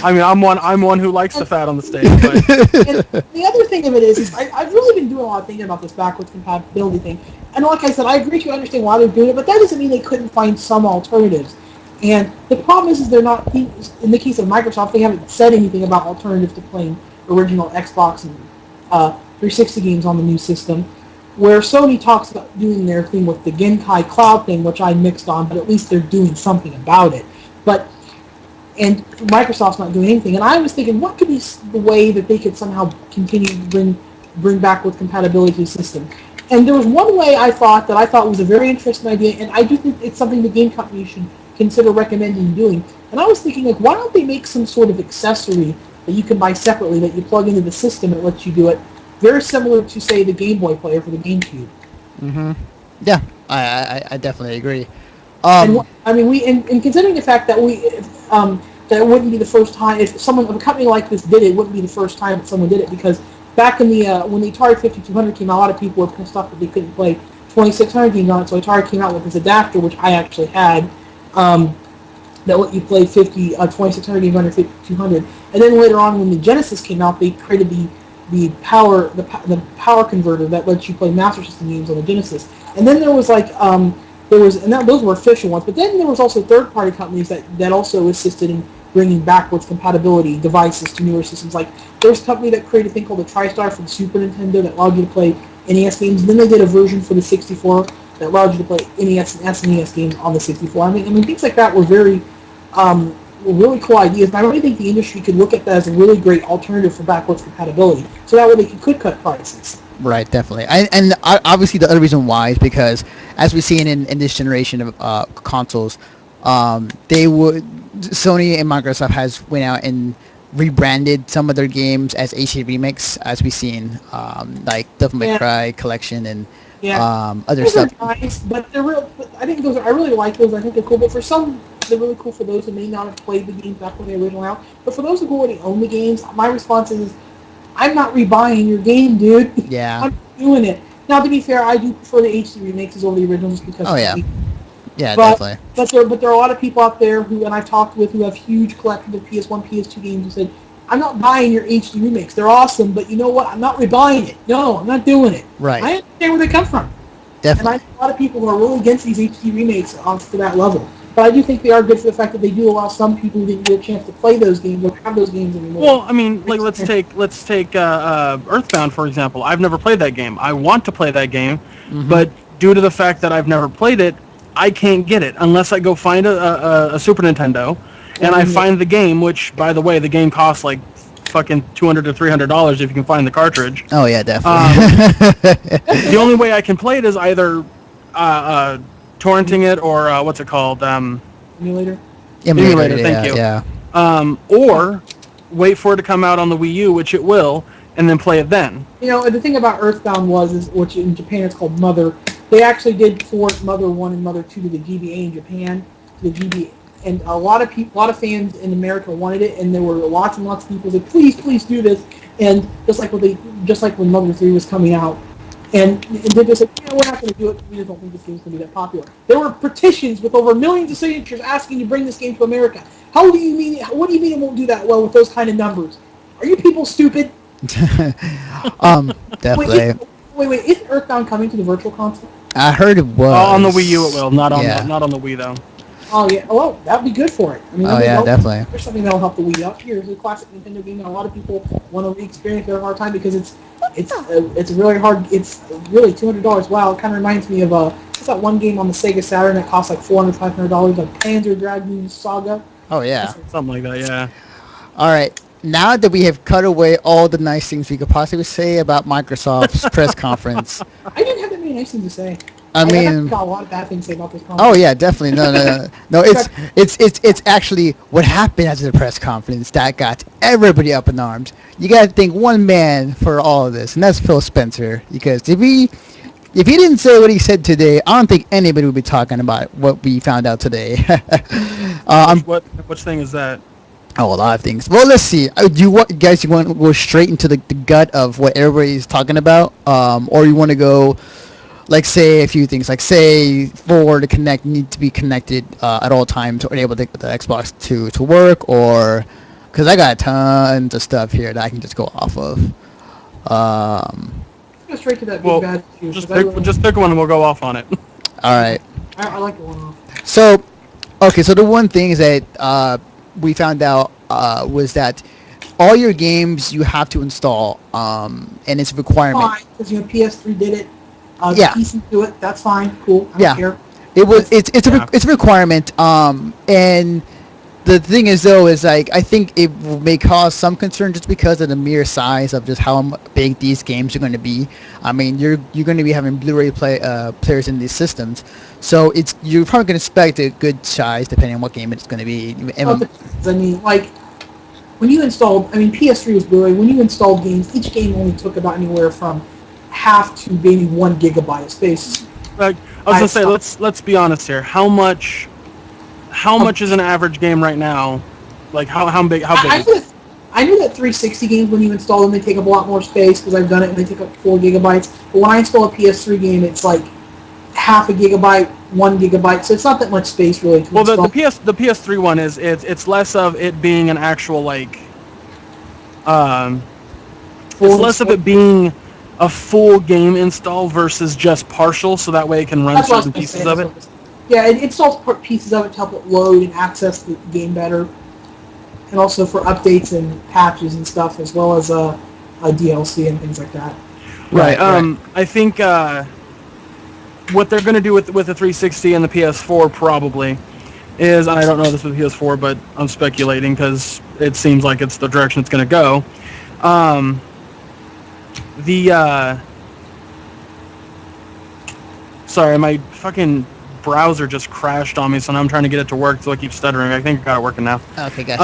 I mean, I'm one who likes the fat on the steak. But. And the other thing of it is I've really been doing a lot of thinking about this backwards compatibility thing. And like I said, I agree to understand why they're doing it, but that doesn't mean they couldn't find some alternatives. And the problem is they're not, in the case of Microsoft, they haven't said anything about alternatives to playing original Xbox and 360 games on the new system. Where Sony talks about doing their thing with the Genkai Cloud thing, which I mixed on, but at least they're doing something about it. And Microsoft's not doing anything. And I was thinking, what could be the way that they could somehow continue to bring backward compatibility to the system? And there was one way I thought was a very interesting idea, and I do think it's something the game company should consider recommending doing. And I was thinking, like, why don't they make some sort of accessory that you can buy separately that you plug into the system and lets you do it? Very similar to, say, the Game Boy player for the GameCube. Mm-hmm. Yeah, I definitely agree. And considering the fact that that it wouldn't be the first time if a company like this did it, it wouldn't be the first time that someone did it, because back in the when the Atari 5200 came out, a lot of people were pissed off that they couldn't play 2600 games on it. So Atari came out with this adapter, which I actually had, that let you play 2600 games on your 5200. And then later on, when the Genesis came out, they created the power converter that lets you play Master System games on the Genesis. And then there was those were official ones, but then there was also third-party companies that also assisted in bringing backwards compatibility devices to newer systems. Like, there's a company that created a thing called the TriStar for the Super Nintendo that allowed you to play NES games. And then they did a version for the 64 that allowed you to play NES and SNES games on the 64. I mean, things like that were really cool ideas, and I really think the industry could look at that as a really great alternative for backwards compatibility. So that way they could cut prices. Right, definitely. And obviously the other reason why is because, as we've seen in this generation of consoles, Sony and Microsoft has went out and rebranded some of their games as HD remakes, as we've seen, like Devil May Cry Collection and other those stuff. Are nice, but they're real. But I think I really like those. I think they're cool. But for some, they're really cool for those who may not have played the games back when they originally out. But for those who already own the games, my response is, I'm not rebuying your game, dude. Yeah. I'm doing it. Now, to be fair, I do prefer the HD remakes over the originals because. Oh yeah. Yeah, definitely. But there are a lot of people out there and I've talked with, who have huge collections of PS1, PS2 games, who said, I'm not buying your HD remakes. They're awesome, but you know what? I'm not rebuying it. No, I'm not doing it. Right. I understand where they come from. Definitely. And I know a lot of people who are really against these HD remakes to that level. But I do think they are good for the fact that they do allow some people who didn't get a chance to play those games or have those games anymore. Well, I mean, like let's take Earthbound, for example. I've never played that game. I want to play that game, but due to the fact that I've never played it, I can't get it unless I go find a Super Nintendo and I find the game, which, by the way, the game costs like fucking $200 to $300 if you can find the cartridge. Oh yeah, definitely. The only way I can play it is either torrenting it, or what's it called? Emulator. Emulator, thank yeah, you. yeah. Or wait for it to come out on the Wii U, which it will, and then play it then. You know, the thing about Earthbound is which in Japan it's called Mother. They actually did port Mother 1 and Mother 2 to the GBA in Japan, to the GBA, and a lot of fans in America wanted it, and there were lots and lots of people that please do this, and just like when Mother 3 was coming out, and they just said, we're not going to do it. We just don't think this game's going to be that popular. There were petitions with over millions of signatures asking to bring this game to America. What do you mean it won't do that well with those kind of numbers? Are you people stupid? Definitely. Wait, isn't Earthbound coming to the Virtual Console? I heard it was. On the Wii U it will, not on the Wii though. Oh yeah, well that'd be good for it. I mean, definitely. There's something that'll help the Wii out. Here's a classic Nintendo game that a lot of people want to re-experience at a hard time because it's really hard. It's really $200. Wow, it kind of reminds me of what's that one game on the Sega Saturn that costs like $400-$500, like Panzer Dragoon Saga. Oh yeah, something like that. Yeah. All right. Now that we have cut away all the nice things we could possibly say about Microsoft's press conference, I didn't have that many nice things to say. I mean, got a lot of bad things to say about this conference. Oh yeah, definitely. No. It's actually what happened at the press conference that got everybody up in arms. You got to thank one man for all of this, and that's Phil Spencer. Because if he didn't say what he said today, I don't think anybody would be talking about what we found out today. Which thing is that? Oh, a lot of things. Well, let's see. Do you want to go straight into the gut of what everybody's talking about, or you want to go, like, say a few things, like say for the Kinect need to be connected at all times or able to get the Xbox to work, or because I got tons of stuff here that I can just go off of. Go straight to that big bad issue. Just pick one and we'll go off on it. All right. I like the one off. So, okay. So the one thing is that we found out was that all your games you have to install, and it's a requirement. Fine, because PS3 did it. Yeah. PC do it. That's fine. Cool. I don't care. It's a requirement. And the thing is though is like I think it may cause some concern just because of the mere size of just how big these games are going to be. I mean, you're going to be having Blu-ray players in these systems, so you're probably going to expect a good size depending on what game it's going to be. I mean, like when you installed, PS3 was Blu-ray. When you installed games, each game only took about anywhere from half to maybe 1 gigabyte of space. Like I was gonna say, let's be honest here. How much is an average game right now? Like how big? I knew that 360 games when you install them they take up a lot more space because I've done it and they take up 4 gigabytes. But when I install a PS3 game, it's like half a gigabyte, 1 gigabyte. So it's not that much space really to install. The PS3 one is it's less of it being an actual like it's less of it being a full game install versus just partial, so that way it can run certain pieces of it. Yeah, it installs pieces of it to help it load and access the game better, and also for updates and patches and stuff, as well as a DLC and things like that. Right. I think what they're going to do with the 360 and the PS4 probably is, I don't know this with the PS4, but I'm speculating because it seems like it's the direction it's going to go. Sorry, my fucking browser just crashed on me, so now I'm trying to get it to work, so I keep stuttering. I think I got it working now. Okay, gotcha.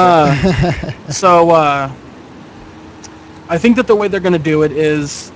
I think that the way they're going to do it is,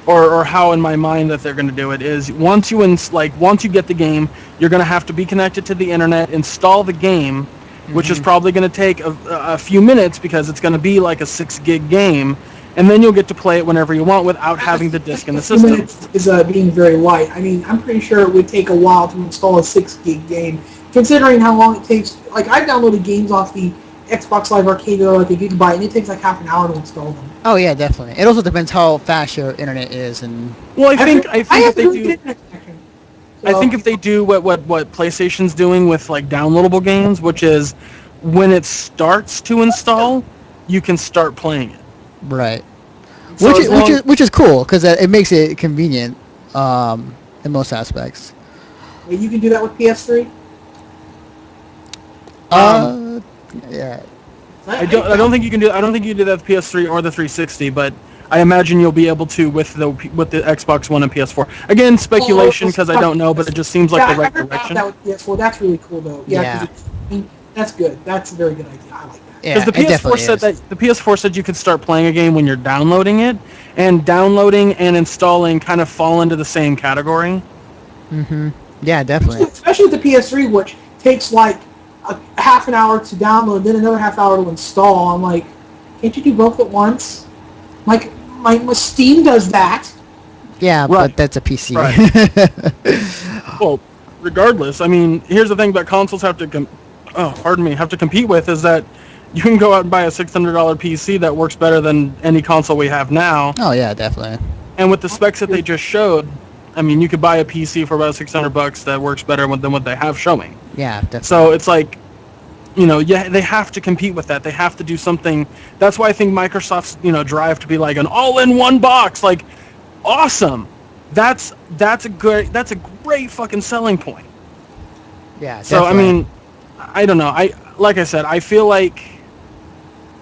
or how in my mind that they're going to do it is, once you get the game, you're going to have to be connected to the internet, install the game, which is probably going to take a few minutes because it's going to be like a 6 gig game, and then you'll get to play it whenever you want without having the disc in the system. Minutes is being very light. I mean, I'm pretty sure it would take a while to install a 6 gig game, considering how long it takes. Like, I've downloaded games off the Xbox Live Arcade that are like a gigabyte, and it takes like half an hour to install them. Oh yeah, definitely. It also depends how fast your internet is, and well, I think if they do what PlayStation's doing with like downloadable games, which is when it starts to install, you can start playing it. Right. So Which is cool because it makes it convenient in most aspects. Well, you can do that with PS3. Yeah. I don't think you can do that with PS3 or the 360, but I imagine you'll be able to with the Xbox One and PS4. Again, speculation because I don't know, but it just seems like the right I heard about direction. that with PS4. That's really cool, though. Yeah, Yeah. because that's good. That's a very good idea. I like that. Yeah, Because the it PS4 definitely said is. that the PS4 said you could start playing a game when you're downloading it, and downloading and installing kind of fall into the same category. Mm-hmm. Yeah, definitely. Especially with the PS3, which takes like a half an hour to download, then another half hour to install. I'm like, can't you do both at once? Like my Steam does that. Yeah, Right. but that's a PC. Well, regardless, I mean, here's the thing that consoles have to have to compete with is that you can go out and buy a $600 PC that works better than any console we have now. Oh yeah, definitely. And with the specs that they just showed, I mean, you could buy a PC for about $600 that works better than what they have showing. Yeah, definitely. So it's like, they have to compete with that. They have to do something. That's why I think Microsoft's, drive to be like an all-in-one box, like, awesome. That's a great fucking selling point. Yeah, So definitely. I mean, I don't know. Like I said, I feel like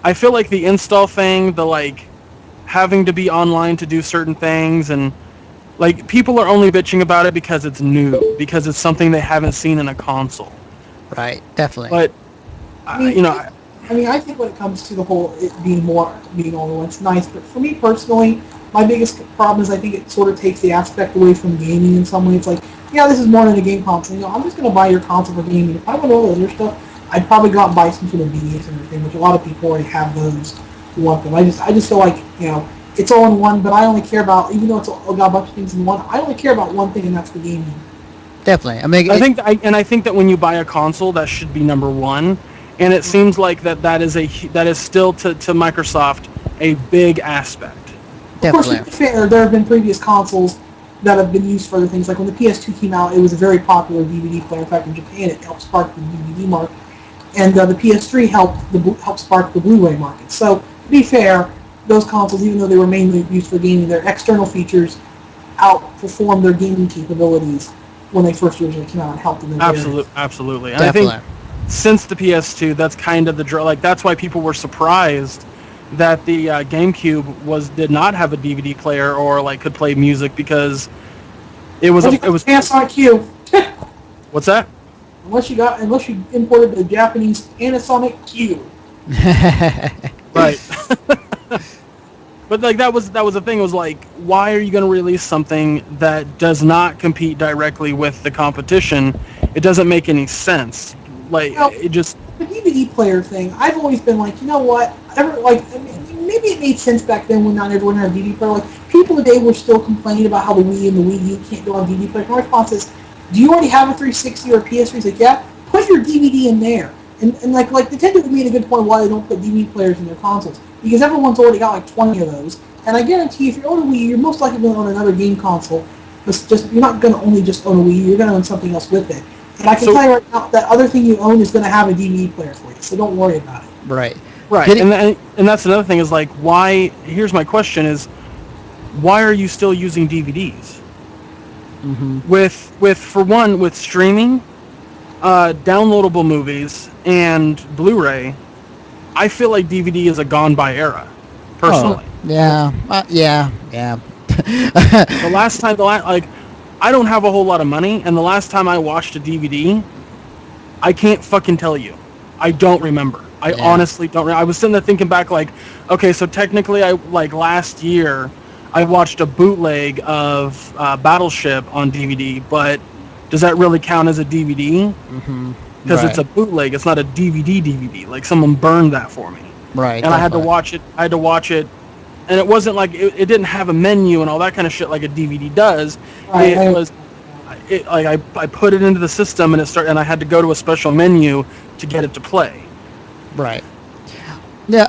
the install thing, the like having to be online to do certain things, and like people are only bitching about it because it's new, because it's something they haven't seen in a console. Right, definitely. But I mean, I think when it comes to the whole it being all in one, it's nice. But for me personally, my biggest problem is I think it sort of takes the aspect away from gaming in some way. It's like, yeah, this is more than a game console. I'm just going to buy your console for gaming. If I want all the other stuff, I'd probably go out and buy some sort of VDs and everything, which a lot of people already have those who want them. I just feel like, it's all in one, but I only care about, even though it's got a bunch of things in one, I only care about one thing, and that's the gaming. Definitely. I mean, I think that when you buy a console, that should be number one. And it seems like that is still to Microsoft a big aspect. definitely. Of course, to be fair, there have been previous consoles that have been used for other things. Like when the PS2 came out, it was a very popular DVD player. In fact, in Japan, it helped spark the DVD market, and the PS3 helped spark the Blu-ray market. So, to be fair, those consoles, even though they were mainly used for gaming, their external features outperformed their gaming capabilities when they first originally came out and helped them. Absolutely. And Definitely. I think since the PS2, that's kind of the draw. Like that's why people were surprised that the GameCube did not have a DVD player or like could play music, because it was Panasonic Q. What's that? Unless you imported the Japanese Panasonic Q. Right. But like that was the thing. It was like, why are you going to release something that does not compete directly with the competition? It doesn't make any sense. Like it just. The DVD player thing, I've always been like, you know what? Maybe it made sense back then when not everyone had a DVD player. Like people today were still complaining about how the Wii and the Wii U can't go on DVD player. My response is, do you already have a 360 or a PS3? He's like, yeah. Put your DVD in there. And like Nintendo made a good point why they don't put DVD players in their consoles, because everyone's already got like 20 of those. And I guarantee if you own a Wii, you're most likely going to own another game console. You're not going to only just own a Wii, you're going to own something else with it. And I can tell you right now, that other thing you own is going to have a DVD player for you, so don't worry about it. Right. And that's another thing is like, why? Here's my question: is why are you still using DVDs? Mm-hmm. With streaming, downloadable movies, and Blu-ray, I feel like DVD is a gone by era, personally. Oh, yeah. I don't have a whole lot of money, and the last time I watched a DVD, I can't fucking tell you. I don't remember. I honestly don't. I was sitting there thinking back, like, okay, so technically, last year, I watched a bootleg of Battleship on DVD, but does that really count as a DVD? Mm-hmm. Because it's a bootleg. It's not a DVD. Like someone burned that for me. Right. And I had to watch it. And it wasn't like it didn't have a menu and all that kind of shit like a DVD does. I put it into the system and and I had to go to a special menu to get it to play. Right. Yeah.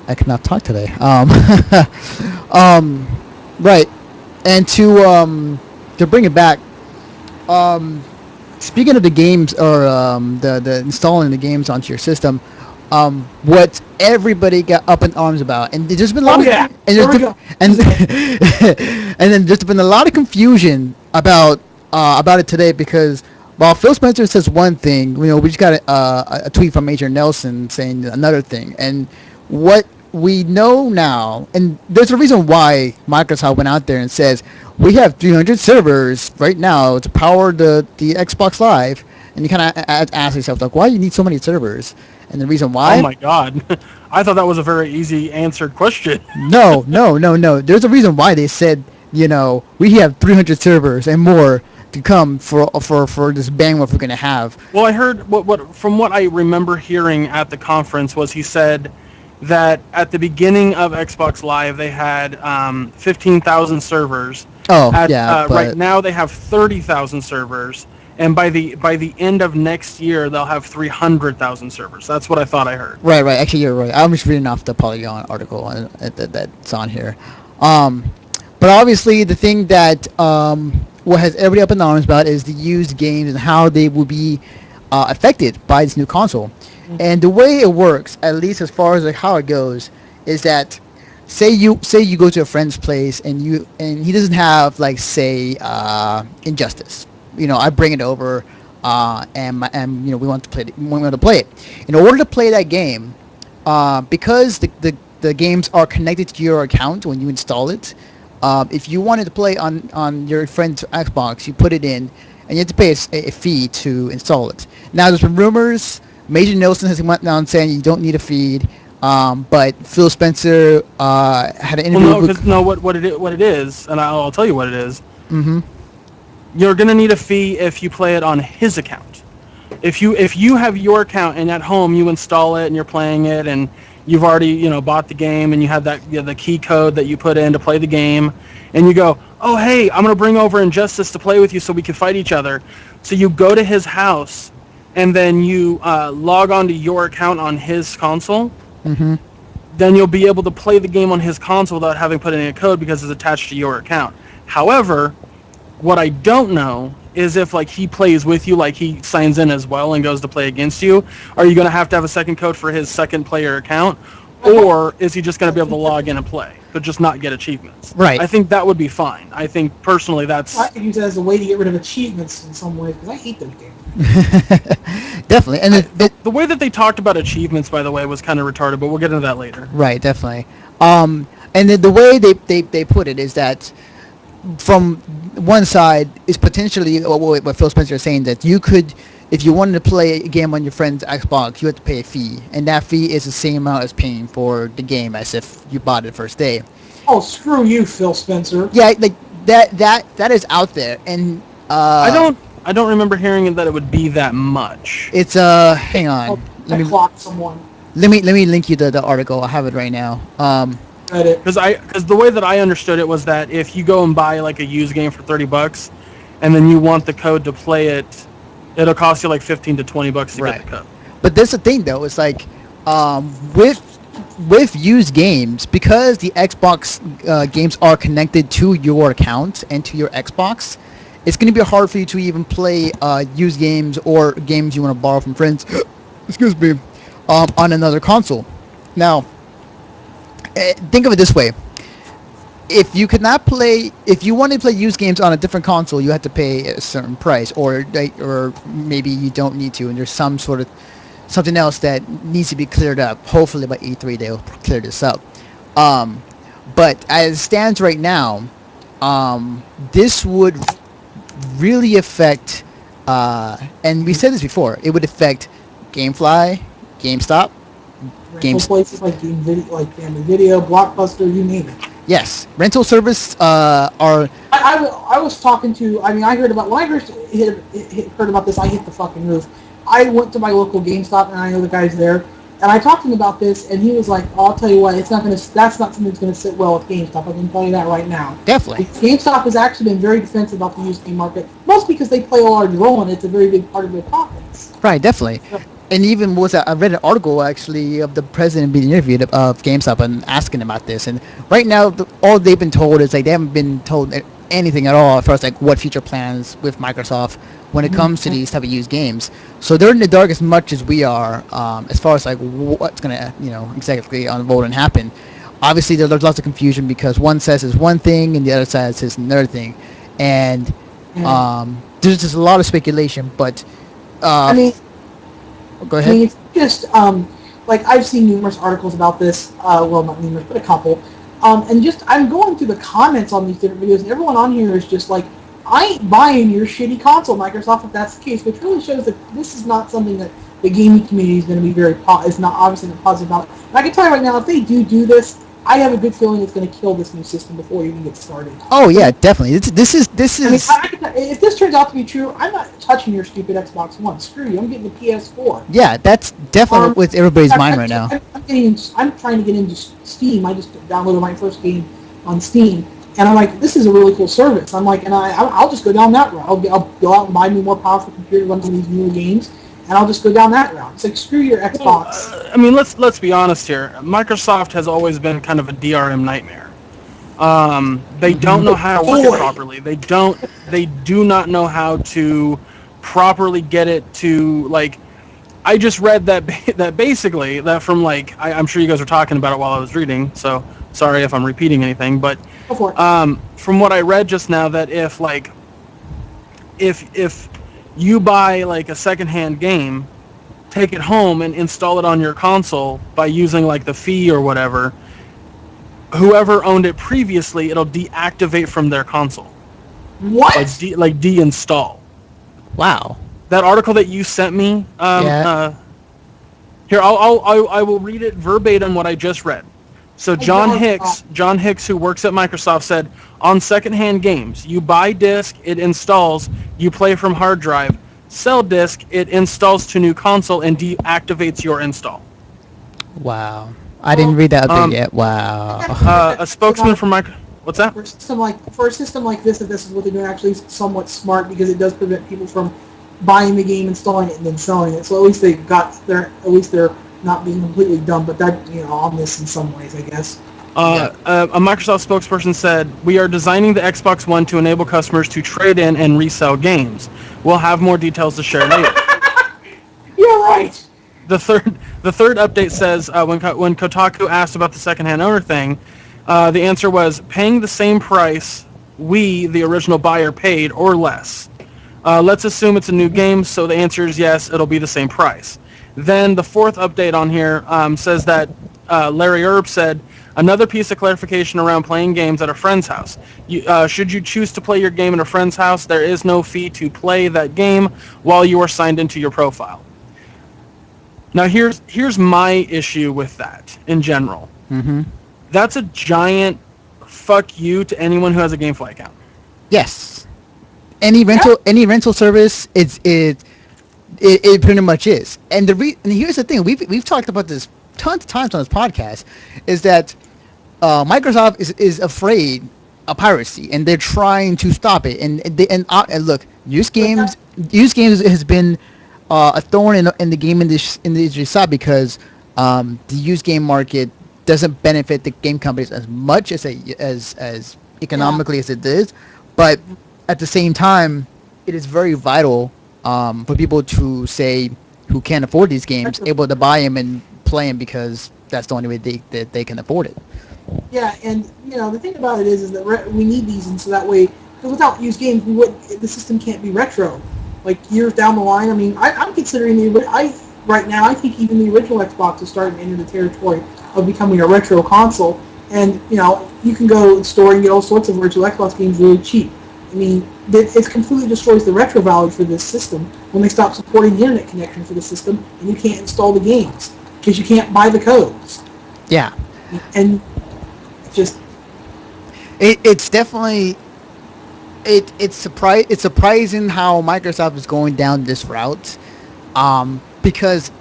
I cannot talk today. Right. And to bring it back, speaking of the games or the installing the games onto your system, what everybody got up in arms about, and there's been a lot and then there's been a lot of confusion about it today, because while Phil Spencer says one thing, we just got a tweet from Major Nelson saying another thing, and what we know now, and there's a reason why Microsoft went out there and says we have 300 servers right now to power the Xbox Live, and you kind of ask yourself like, why do you need so many servers? And the reason Oh why? my God, I thought that was a very easy answered question. No, no, no, no. There's a reason why they said, we have 300 servers and more to come for this bandwidth we're gonna have. Well, I heard what from what I remember hearing at the conference was he said that at the beginning of Xbox Live they had 15,000 servers. Oh, yeah, Right but now they have 30,000 servers, and by the end of next year they'll have 300,000 servers. That's what I thought I heard. right. Actually, you're right. I'm just reading off the Polygon article that's on here. Um, but obviously, the thing that what has everybody up in arms about is the used games and how they will be affected by this new console. And the way it works, at least as far as like how it goes, is that say you go to a friend's place and he doesn't have like say Injustice. I bring it over, and we want to play it. In order to play that game, because the games are connected to your account when you install it. If you wanted to play on your friend's Xbox, you put it in, and you have to pay a fee to install it. Now, there's been rumors. Major Nelson has went down saying you don't need a feed, but Phil Spencer had an interview. Well, no, because what it is, and I'll tell you what it is. Mm-hmm. You're gonna need a fee if you play it on his account. If you have your account and at home you install it and you're playing it and you've already bought the game and you have that the key code that you put in to play the game, and you go, oh hey, I'm gonna bring over Injustice to play with you so we can fight each other. So you go to his house and then you log onto your account on his console. Mm-hmm. Then you'll be able to play the game on his console without having put in a code because it's attached to your account. However, what I don't know is if like he plays with you, like he signs in as well and goes to play against you, are you going to have a second code for his second player account, or is he just going to be able to log in and play but just not get achievements? Right. I think that would be fine. I think personally that's I could use that as a way to get rid of achievements in some ways because I hate those games. Definitely, and the way that they talked about achievements, by the way, was kind of retarded, but we'll get into that later. right, definitely. And the way they put it is that from one side is potentially what Phil Spencer is saying, that you could, if you wanted to play a game on your friend's Xbox, you have to pay a fee, and that fee is the same amount as paying for the game as if you bought it first day. Oh, screw you, Phil Spencer. Yeah, like that is out there, and I don't remember hearing that it would be that much. it's hang on, I clocked someone. let me link you the article. I have it right now. Read it. Because the way that I understood it was that if you go and buy like a used game for $30, and then you want the code to play it, it'll cost you like $15 to $20 to Right. get the code. But that's the thing, though. It's like with used games, because the Xbox games are connected to your account and to your Xbox, it's going to be hard for you to even play used games or games you want to borrow from friends. Excuse me, on another console. Now, think of it this way. If you want to play used games on a different console, you have to pay a certain price, or maybe you don't need to, and there's something else that needs to be cleared up. Hopefully by E3 they'll clear this up. But as it stands right now, this would really affect, and we said this before, it would affect GameFly, GameStop, Rental places like Family Video, Blockbuster, you name it. Yes, rental service are. I was talking to. I mean, I heard about when I heard about this. I hit the fucking roof. I went to my local GameStop, and I know the guys there, and I talked to him about this, and he was like, oh, "I'll tell you what, it's not gonna. That's not something that's gonna sit well with GameStop. I can tell you that right now." Definitely. GameStop has actually been very defensive about the used game market, mostly because they play a large role, and it's a very big part of their profits. Right, definitely. And even I read an article actually of the president being interviewed of GameStop and asking about this. And right now, all they've been told is like they haven't been told anything at all as far as like what future plans with Microsoft when it comes to these type of used games. So they're in the dark as much as we are as far as like what's gonna exactly unfold and happen. Obviously, there's lots of confusion because one says it's one thing and the other side says another thing, and there's just a lot of speculation. But I mean. go ahead. I mean, it's just like I've seen numerous articles about this. Well, not numerous, but a couple. And just I'm going through the comments on these different videos, and everyone on here is just like, I ain't buying your shitty console, Microsoft, if that's the case, which really shows that this is not something that the gaming community is going to be is not obviously not positive about. And I can tell you right now, if they do this, I have a good feeling it's going to kill this new system before it even gets started. Oh yeah, definitely. This is I mean, if this turns out to be true, I'm not touching your stupid Xbox One. Screw you. I'm getting the PS4. yeah, that's definitely with everybody's mind right now. I'm trying to get into Steam. I just downloaded my first game on Steam, and I'm like, this is a really cool service. I'm like, and I'll just go down that route. I'll go out and buy me a more powerful computer to run some of these newer games, and I'll just go down that route. It's like, screw your Xbox. I mean, let's be honest here. Microsoft has always been kind of a DRM nightmare. They don't know how to work it properly. They do not know how to properly get it to, like, I just read that basically that from, like, I'm sure you guys were talking about it while I was reading, so sorry if I'm repeating anything, but from what I read just now, that if you buy like a secondhand game, take it home and install it on your console by using like the fee or whatever, whoever owned it previously, it'll deactivate from their console. What? Like deinstall. Wow. That article that you sent me. Here, I will read it verbatim what I just read. So John Hicks, who works at Microsoft, said, on secondhand games, you buy disc, it installs, you play from hard drive. Sell disc, it installs to new console and deactivates your install. Wow. I didn't read that update yet. Wow. A spokesman from Microsoft. What's that? For a system like this, if this is what they're doing, actually is somewhat smart, because it does prevent people from buying the game, installing it, and then selling it. So at least they're not being completely dumb. But that, on this in some ways, I guess. A Microsoft spokesperson said, "We are designing the Xbox One to enable customers to trade in and resell games. We'll have more details to share later." You're right. The third update says, when Kotaku asked about the secondhand owner thing, the answer was paying the same price we, the original buyer, paid or less. Let's assume it's a new game, so the answer is yes, it'll be the same price. Then the fourth update on here says that Larry Erb said, another piece of clarification around playing games at a friend's house. Should you choose to play your game at a friend's house, there is no fee to play that game while you are signed into your profile. Now here's my issue with that in general. Mm-hmm. That's a giant fuck you to anyone who has a GameFly account. Yes. Any rental service, it pretty much is. And here's the thing, we've talked about this tons of times on this podcast, is that Microsoft is afraid of piracy, and they're trying to stop it. And look, used games has been a thorn in the game industry side, because the used game market doesn't benefit the game companies as much as economically as it is, but at the same time, it is very vital for people to say who can't afford these games able to buy them and play them, because that's the only way they can afford it. Yeah, and the thing about it is that we need these, and so that way, because without used games, the system can't be retro. Like years down the line, I mean, I'm considering right now, I think even the original Xbox is starting to enter the territory of becoming a retro console, and you can go to the store and get all sorts of virtual Xbox games really cheap. I mean, it completely destroys the retro value for this system when they stop supporting the internet connection for the system, and you can't install the games because you can't buy the codes. Yeah, and just it's definitely it's surprising how Microsoft is going down this route, because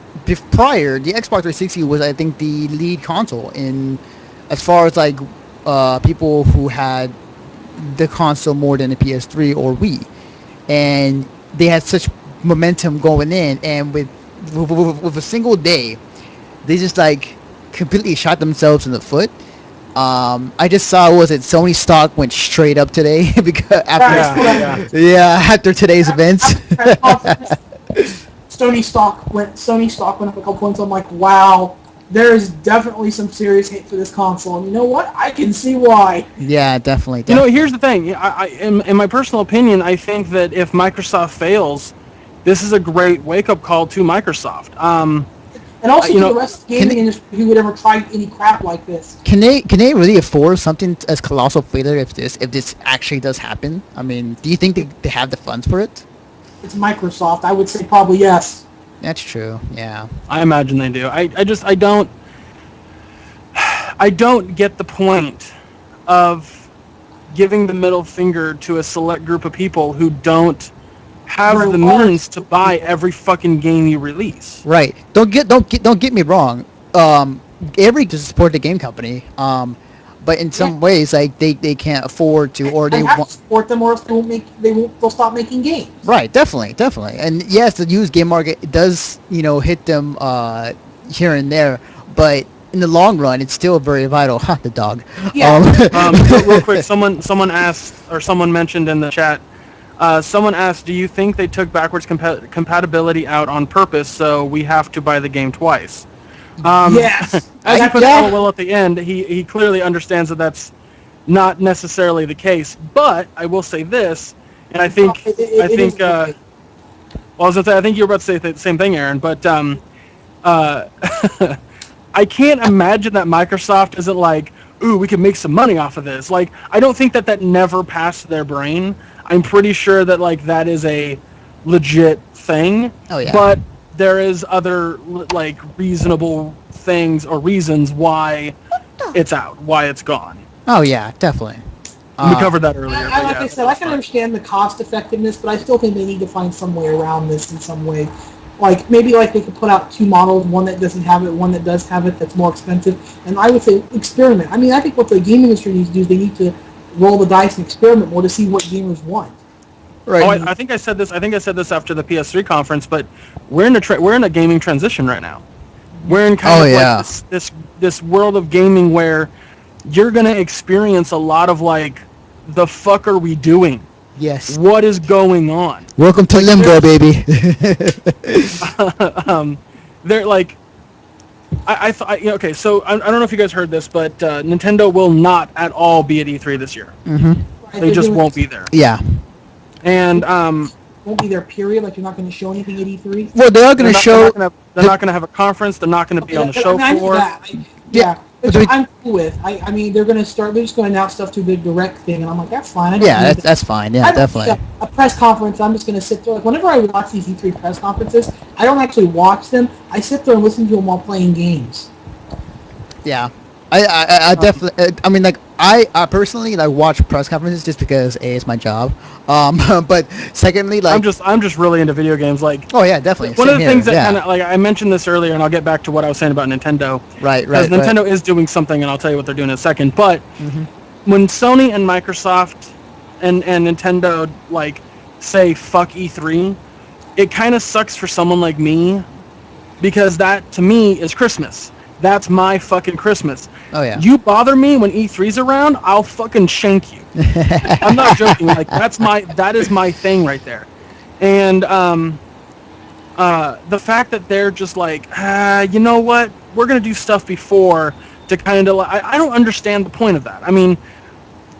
prior the Xbox 360 was, I think, the lead console in as far as like people who had the console more than the PS3 or Wii, and they had such momentum going in, and with a single day, they just like completely shot themselves in the foot. I just saw, Sony stock went straight up today because after today's events. Sony stock went up a couple points. I'm like, wow, there is definitely some serious hate for this console, and you know what? I can see why. Yeah, definitely. Here's the thing. In my personal opinion, I think that if Microsoft fails, this is a great wake-up call to Microsoft. And also you to know, the rest of the gaming industry who would ever try any crap like this. Can they really afford something as colossal failure if this actually does happen? I mean, do you think they have the funds for it? It's Microsoft. I would say probably yes. That's true. Yeah. I imagine they do. I don't get the point of giving the middle finger to a select group of people who don't have Very the large means to buy every fucking game you release. Right. Don't get me wrong. Every to support the game company. But in some ways, like they can't afford to, or They they have to want. support them, or else they'll stop making games. Right. Definitely. And yes, the used game market does hit them here and there, but in the long run, it's still very vital. Ha, the dog. Yeah. Real quick, someone asked, or someone mentioned in the chat. Someone asked, "Do you think they took backwards compatibility out on purpose, so we have to buy the game twice?" Yes. As he put LOL at the end, he clearly understands that that's not necessarily the case. But I will say this, and I think well, I was gonna say, I think you were about to say the same thing, Aaron. But I can't imagine that Microsoft isn't like, ooh, we can make some money off of this. Like, I don't think that never passed their brain. I'm pretty sure that like that is a legit thing. Oh yeah. But there is other like reasonable things or reasons why it's out, why it's gone. Oh yeah, definitely. We covered that earlier. Like I said, I can understand the cost effectiveness, but I still think they need to find some way around this in some way. Like maybe like they could put out two models, one that doesn't have it, one that does have it, that's more expensive. And I would say experiment. I mean, I think what the game industry needs to do is they need to roll the dice and experiment more to see what gamers want. Right. Oh, I think I said this. I think I said this after the PS3 conference, but we're in a gaming transition right now. We're in kind of like this world of gaming where you're gonna experience a lot of like, the fuck are we doing? Yes. What is going on? Welcome to Limbo, baby. They're like, I thought, okay, so I don't know if you guys heard this, but Nintendo will not at all be at E3 this year. Mm-hmm. They just won't be there. Yeah. And won't be there. Period. Like you're not going to show anything at E3. Well, they are going to show. They're not going to have a conference. They're not going to be on the show floor. Yeah. Which I'm cool with. I mean, they're just going to announce stuff to the direct thing, and I'm like, that's fine. That's fine. Yeah, definitely. A press conference, I'm just going to sit there. Like, whenever I watch these E3 press conferences, I don't actually watch them. I sit there and listen to them while playing games. Yeah. I definitely. I mean, like, I personally like watch press conferences just because it's my job. But secondly, like, I'm just really into video games. Like, oh yeah, definitely. One of the things that kind of like I mentioned this earlier, and I'll get back to what I was saying about Nintendo. Right. Because Nintendo is doing something, and I'll tell you what they're doing in a second. But when Sony and Microsoft and Nintendo like say fuck E3, it kind of sucks for someone like me, because that to me is Christmas. That's my fucking Christmas. Oh yeah. You bother me when E3's around, I'll fucking shank you. I'm not joking. Like that is my thing right there. And the fact that they're just like, you know what? We're gonna do stuff before to kind of. I don't understand the point of that. I mean,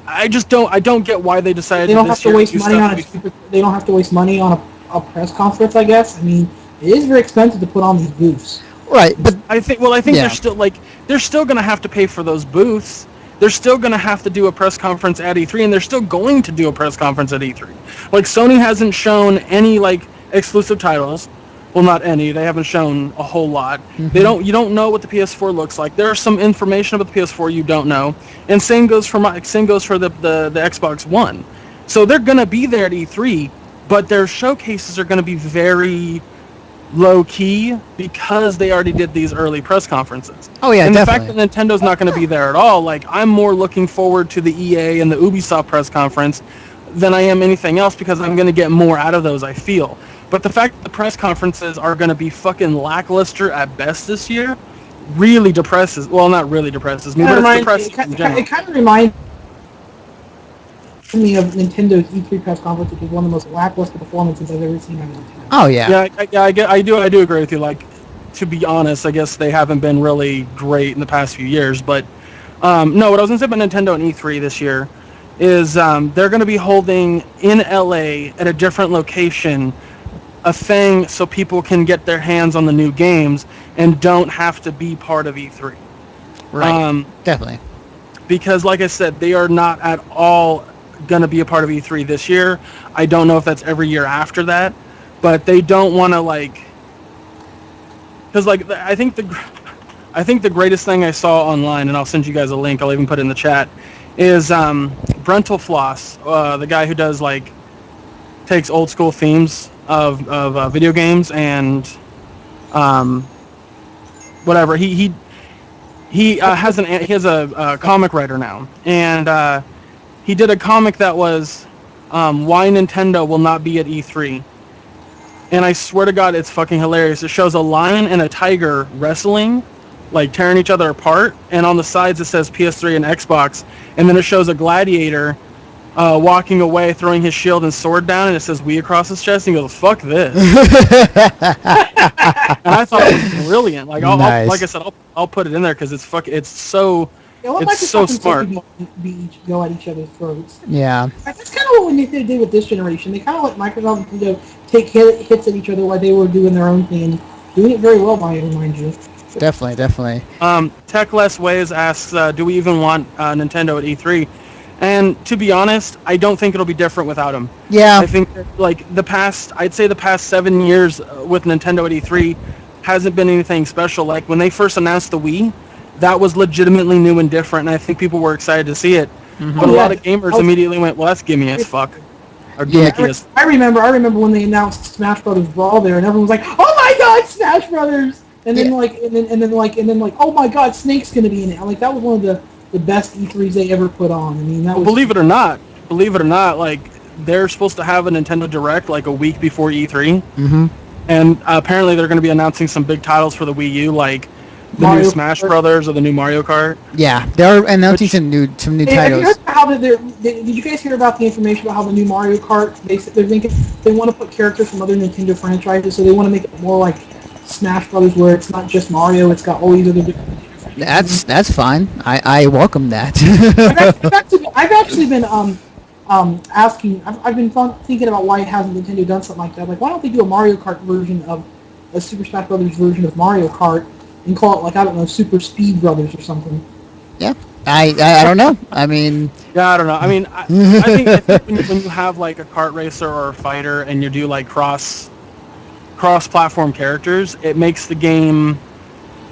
I don't get why they decided. They don't have to waste money on They don't have to waste money on a press conference. I guess. I mean, it is very expensive to put on these booths. Right, but I think they're still going to have to pay for those booths. They're still going to have to do a press conference at E3, and they're still going to do a press conference at E3. Like, Sony hasn't shown any like exclusive titles. Well, not any. They haven't shown a whole lot. You don't know what the PS4 looks like. There's some information about the PS4 you don't know, and same goes for the Xbox One. So they're going to be there at E3, but their showcases are going to be very low key because they already did these early press conferences. Oh yeah, and definitely. the fact that Nintendo's not going to be there at all, like, I'm more looking forward to the EA and the Ubisoft press conference than I am anything else, because I'm going to get more out of those, I feel. But the fact that the press conferences are going to be fucking lackluster at best this year really depresses. Well, not really depresses me, but it's depressing in general. It kind of reminds me of Nintendo's E3 press conference, which is one of the most lackluster performances I've ever seen on Nintendo. Oh yeah. Yeah, I do agree with you. Like, to be honest, I guess they haven't been really great in the past few years. But no, what I was gonna say about Nintendo and E3 this year is they're gonna be holding in LA at a different location a thing so people can get their hands on the new games and don't have to be part of E3. Right. Definitely. Because, like I said, they are not at all going to be a part of E3 this year. I don't know if that's every year after that, but they don't want to because I think the greatest thing I saw online, and I'll send you guys a link. I'll even put it in the chat. Is Brental Floss, the guy who does takes old school themes of video games and whatever. He has a comic writer now, and he did a comic that was why Nintendo will not be at E3. And I swear to God, it's fucking hilarious. It shows a lion and a tiger wrestling, tearing each other apart, and on the sides it says PS3 and Xbox, and then it shows a gladiator walking away, throwing his shield and sword down, and it says "We" across his chest, and he goes, "Fuck this." And I thought it was brilliant. Nice. Like I said, I'll put it in there because it's so Microsoft smart. Go at each other's throats. Yeah. That's kind of what Nintendo did with this generation. They kind of let Microsoft and Nintendo take hits at each other while they were doing their own thing, and doing it very well, by remind you. Definitely. Tech Less Ways asks, do we even want Nintendo at E3? And to be honest, I don't think it'll be different without them. Yeah. I think I'd say the past 7 years with Nintendo at E3 hasn't been anything special. Like when they first announced the Wii, that was legitimately new and different, and I think people were excited to see it. Mm-hmm. But a lot of gamers immediately went, "Well, that's gimme as fuck." Or gimmicky as. I remember when they announced Smash Brothers Brawl there, and everyone was like, "Oh my God, Smash Brothers!" And then oh my God, Snake's gonna be in it. That was one of the best E3s they ever put on. I mean, that was. Believe it or not, they're supposed to have a Nintendo Direct a week before E3. Mm-hmm. And apparently they're going to be announcing some big titles for the Wii U, like the Mario new Smash Kart. Brothers or the new Mario Kart. Yeah, they're announcing some new Hey, titles. have you heard how did you guys hear about the information about how the new Mario Kart? They're thinking they want to put characters from other Nintendo franchises, so they want to make it more like Smash Brothers, where it's not just Mario; it's got all these other different. That's fine. I welcome that. I've actually been asking. I've been thinking about why hasn't Nintendo done something like that. Why don't they do a Mario Kart version of a Super Smash Brothers version of Mario Kart and call it I don't know, Super Speed Brothers or something? Yeah. I don't know. I mean. Yeah, I don't know. I mean, I think when you have a kart racer or a fighter and you do cross-platform characters, it makes the game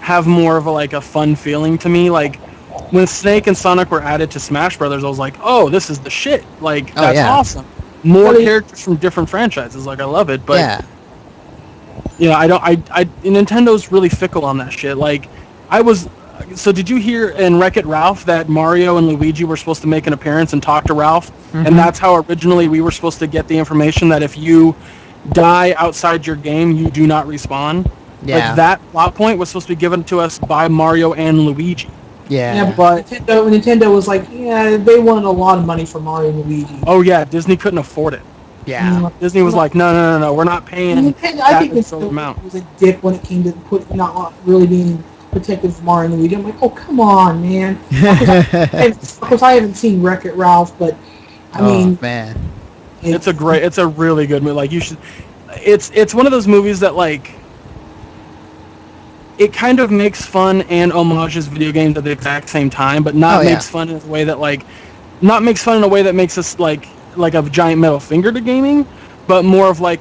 have more of a fun feeling to me. When Snake and Sonic were added to Smash Brothers, I was like, "Oh, this is the shit!" That's awesome. More characters from different franchises. I love it. But yeah. Nintendo's really fickle on that shit. So did you hear in Wreck-It Ralph that Mario and Luigi were supposed to make an appearance and talk to Ralph? Mm-hmm. And that's how originally we were supposed to get the information that if you die outside your game, you do not respawn. Yeah. That plot point was supposed to be given to us by Mario and Luigi. Yeah. But Nintendo was they wanted a lot of money for Mario and Luigi. Oh yeah, Disney couldn't afford it. Yeah. Disney was like, no, we're not paying I think that amount. It was a dip when it came to not really being protective of Mario and Luigi. I'm like, oh come on, man. Of course, I haven't seen Wreck-It Ralph, but I mean, man, it's a really good movie. You should. It's one of those movies that it kind of makes fun and homages video games at the exact same time, but not makes fun in a way that not makes fun in a way that makes us like a giant middle finger to gaming, but more of a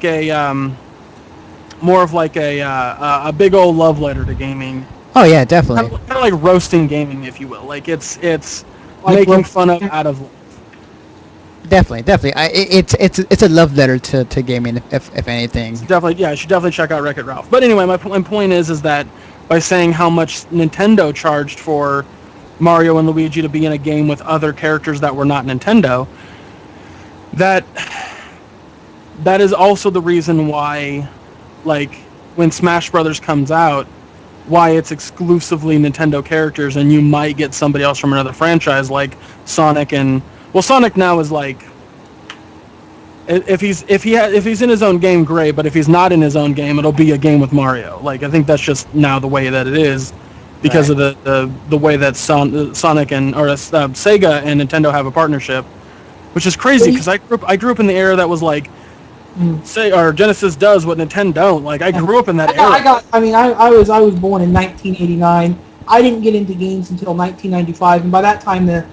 big old love letter to gaming. Oh yeah, definitely. Kind of like roasting gaming, if you will. It's making fun of out of. Definitely. It's a love letter to gaming, if anything. Definitely, yeah. You should definitely check out Wreck-It Ralph. But anyway, my point is that by saying how much Nintendo charged for Mario and Luigi to be in a game with other characters that were not Nintendo, that is also the reason why, when Smash Brothers comes out, why it's exclusively Nintendo characters, and you might get somebody else from another franchise like Sonic and. Well, Sonic now is if he's in his own game, great. But if he's not in his own game, it'll be a game with Mario. I think that's just now the way that it is, because of the way that Sonic and Sega and Nintendo have a partnership, which is crazy because I grew up in the era that was say or Genesis does what Nintendo don't. Like I grew up in that era. I was born in 1989. I didn't get into games until 1995, and by that time the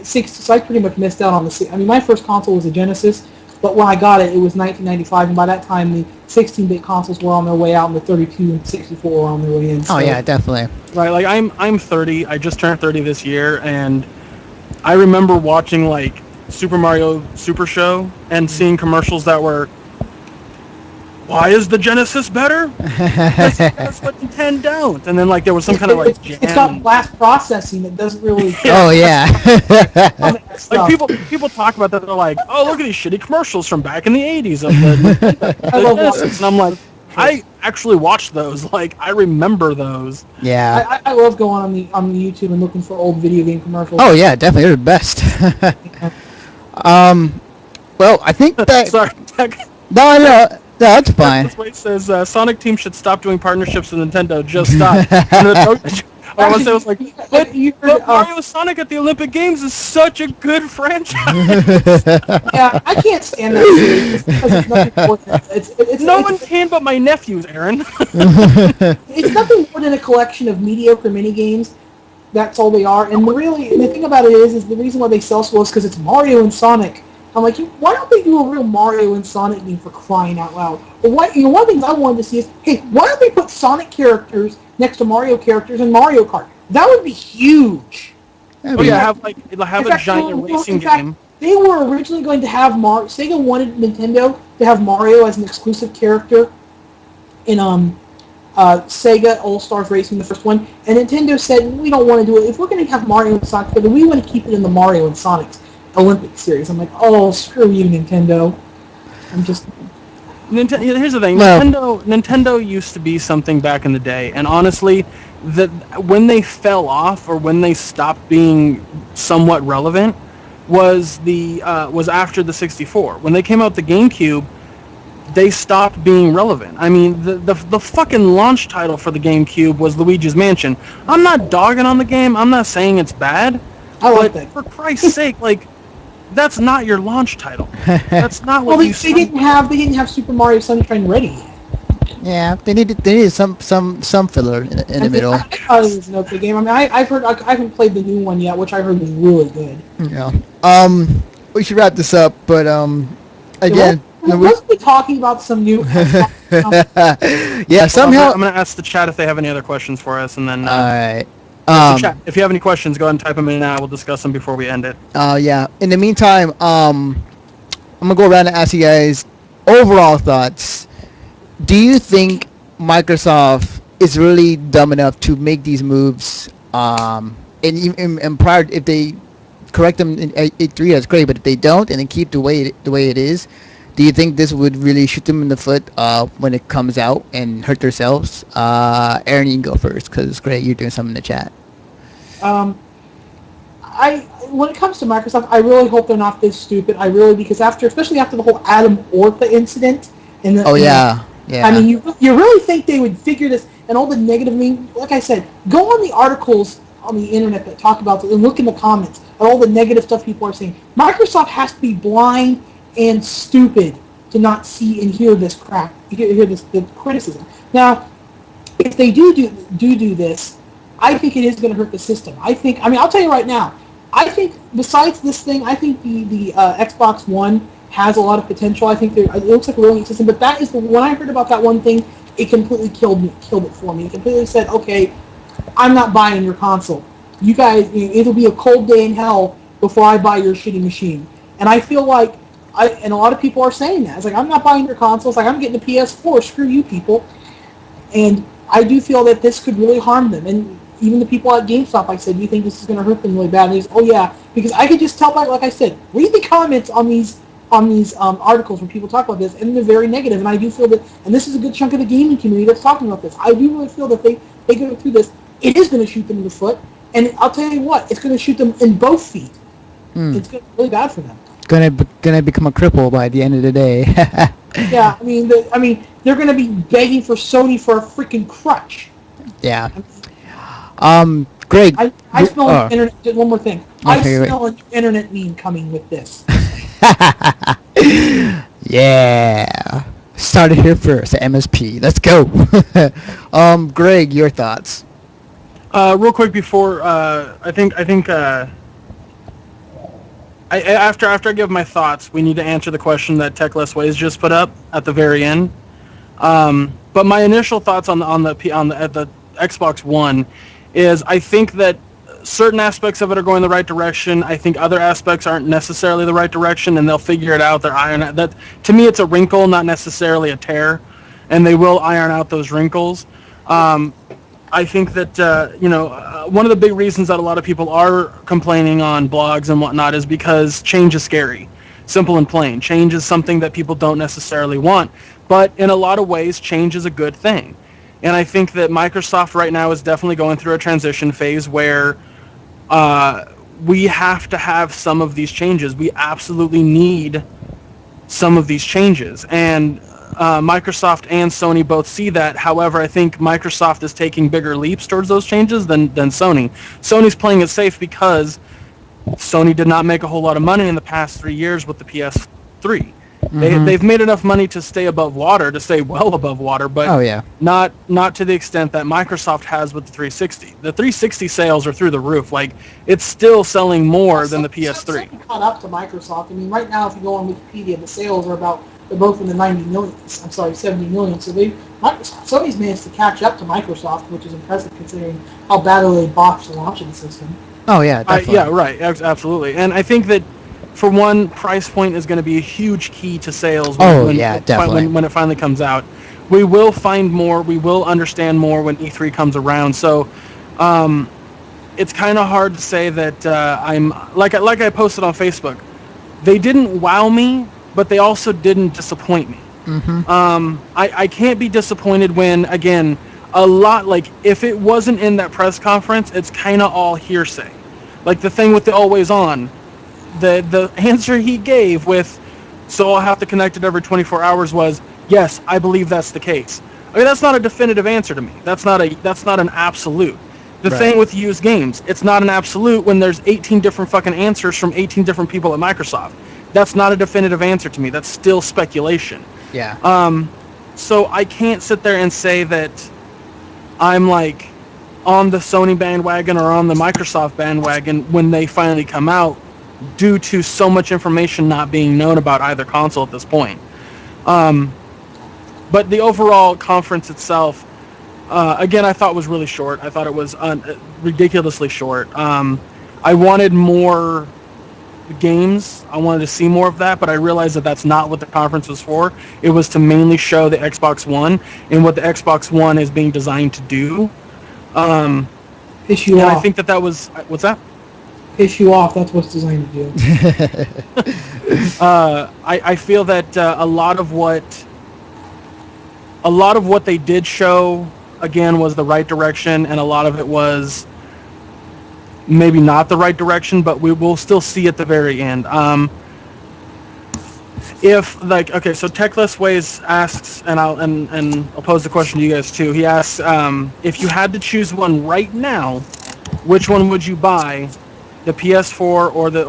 60. So I pretty much missed out on the. I mean, my first console was a Genesis, but when I got it, it was 1995, and by that time the 16-bit consoles were on their way out, and the 32 and 64 were on their way in. So. Oh yeah, definitely. Right, like I'm 30. I just turned 30 this year, and I remember watching like Super Mario Super Show and seeing commercials that were, why is the Genesis better? That's what Nintendo don't. And then like there was some kind of like jam. It's got blast processing that doesn't really. Oh yeah. Like people talk about that. They're like, oh, look at these shitty commercials from back in the 80s of the Genesis. And I'm like, I actually watched those. Like I remember those. Yeah. I love going on the YouTube and looking for old video game commercials. Oh yeah, definitely, they're the best. Well, I think that. Sorry. No, that's fine. This way says Sonic Team should stop doing partnerships with Nintendo. Just stop. I was like, but Mario Sonic at the Olympic Games is such a good franchise. Yeah, I can't stand that series because it's nothing more than no one can but my nephews, Aaron. It's nothing more than a collection of mediocre mini games. That's all they are. And the thing about it is the reason why they sell so well is because it's Mario and Sonic. I'm like, why don't they do a real Mario and Sonic game for crying out loud? But one of the things I wanted to see is, hey, why don't they put Sonic characters next to Mario characters in Mario Kart? That would be huge. Oh yeah, have a giant racing game. They were originally going to have Sega wanted Nintendo to have Mario as an exclusive character in Sega All-Stars Racing, the first one, and Nintendo said, we don't want to do it. If we're going to have Mario and Sonic together, we want to keep it in the Mario and Sonic's Olympic series. I'm like, oh, screw you, Nintendo. I'm just... Here's the thing. Nintendo used to be something back in the day, and honestly, when they fell off or when they stopped being somewhat relevant was after the 64. When they came out the GameCube, they stopped being relevant. I mean, the fucking launch title for the GameCube was Luigi's Mansion. I'm not dogging on the game. I'm not saying it's bad. I like that. For Christ's sake, like, that's not your launch title. That's not what you. They didn't have Super Mario Sunshine ready yet. Yeah, they needed some filler in the middle. I thought it was an okay game. I mean, I haven't played the new one yet, which I heard was really good. Yeah. We should wrap this up, but again. Let's be talking about some new. Yeah, somehow. I'm gonna ask the chat if they have any other questions for us, and then. All right. Chat, if you have any questions, go ahead and type them in now. We'll discuss them before we end it. Yeah. In the meantime, I'm gonna go around and ask you guys overall thoughts. Do you think Microsoft is really dumb enough to make these moves? And prior, if they correct them in E3, that's great. But if they don't, and they keep the way it is, do you think this would really shoot them in the foot when it comes out and hurt themselves? Aaron, you can go first because it's great. You're doing something in the chat. When it comes to Microsoft, I really hope they're not this stupid. Because especially after the whole Adam Orta incident. Yeah. I mean, you really think they would figure this and all the negative? I mean, like I said, go on the articles on the internet that talk about it and look in the comments at all the negative stuff people are saying. Microsoft has to be blind and stupid to not see and hear this crap, hear this the criticism. Now, if they do this, I think it is going to hurt the system. I'll tell you right now, I think besides this thing, I think the Xbox One has a lot of potential. I think it looks like a really neat system, but that is when I heard about that one thing, it completely killed it for me. It completely said, okay, I'm not buying your console. You guys, it'll be a cold day in hell before I buy your shitty machine. And I feel like, and a lot of people are saying that. It's like, I'm not buying your console. It's like, I'm getting a PS4. Screw you people. And I do feel that this could really harm them. And even the people at GameStop, I said, do you think this is going to hurt them really bad? And they said, oh yeah, because I could just tell by, like I said, read the comments on these articles where people talk about this, and they're very negative. And I do feel that, and this is a good chunk of the gaming community that's talking about this. I do really feel that they go through this, it is going to shoot them in the foot. And I'll tell you what, it's going to shoot them in both feet. It's going to be really bad for them. Gonna become a cripple by the end of the day. Yeah, I mean, they're going to be begging for Sony for a freaking crutch. Yeah. Greg. I smell an internet. One more thing. I smell an internet meme coming with this. Yeah. Started here first, the MSP. Let's go. Greg, your thoughts? Real quick before, after I give my thoughts, we need to answer the question that Techless Ways just put up at the very end. But my initial thoughts at the Xbox One is I think that certain aspects of it are going the right direction. I think other aspects aren't necessarily the right direction, and they'll figure it out. They're iron out. That to me, it's a wrinkle, not necessarily a tear, and they will iron out those wrinkles. I think that one of the big reasons that a lot of people are complaining on blogs and whatnot is because change is scary. Simple and plain. Change is something that people don't necessarily want, but in a lot of ways, change is a good thing. And I think that Microsoft right now is definitely going through a transition phase where we have to have some of these changes. We absolutely need some of these changes, and Microsoft and Sony both see that. However, I think Microsoft is taking bigger leaps towards those changes than Sony. Sony's playing it safe because Sony did not make a whole lot of money in the past 3 years with the PS3. They've made enough money to stay above water, to stay well above water, but Oh yeah. not to the extent that Microsoft has with the 360. The 360 sales are through the roof. Like, it's still selling more than the PS3. Sony caught up to Microsoft. I mean, right now, if you go on Wikipedia, the sales are they're both in the 90 million. I'm sorry, 70 million. So Sony's managed to catch up to Microsoft, which is impressive considering how badly they botched the launch of the system. Oh yeah, definitely. Yeah, right, absolutely. And I think that, for one, price point is going to be a huge key to sales definitely. when it finally comes out. We will find more, we will understand more when E3 comes around. So it's kind of hard to say that I'm like I posted on Facebook. They didn't wow me, but they also didn't disappoint me. I can't be disappointed when, again, a lot, like, if it wasn't in that press conference, it's kind of all hearsay. Like the thing with the always on. The answer he gave with, so I'll have to connect it every 24 hours was, yes, I believe that's the case. I mean, that's not a definitive answer to me. That's not an absolute. The thing with used games, it's not an absolute when there's 18 different fucking answers from 18 different people at Microsoft. That's not a definitive answer to me. That's still speculation. Yeah. So I can't sit there and say that I'm like on the Sony bandwagon or on the Microsoft bandwagon when they finally come out, due to so much information not being known about either console at this point. But the overall conference itself, again, I thought was really short. I thought it was ridiculously short. I wanted more games. I wanted to see more of that, but I realized that that's not what the conference was for. It was to mainly show the Xbox One and what the Xbox One is being designed to do. Piss you off. I think that was... What's that? Piss you off. That's what's designed to do. I feel that a lot of what they did show, again, was the right direction, and a lot of it was maybe not the right direction, but we will still see at the very end. So Techless Ways asks, and I'll pose the question to you guys too. He asks, if you had to choose one right now, which one would you buy? The PS4 or the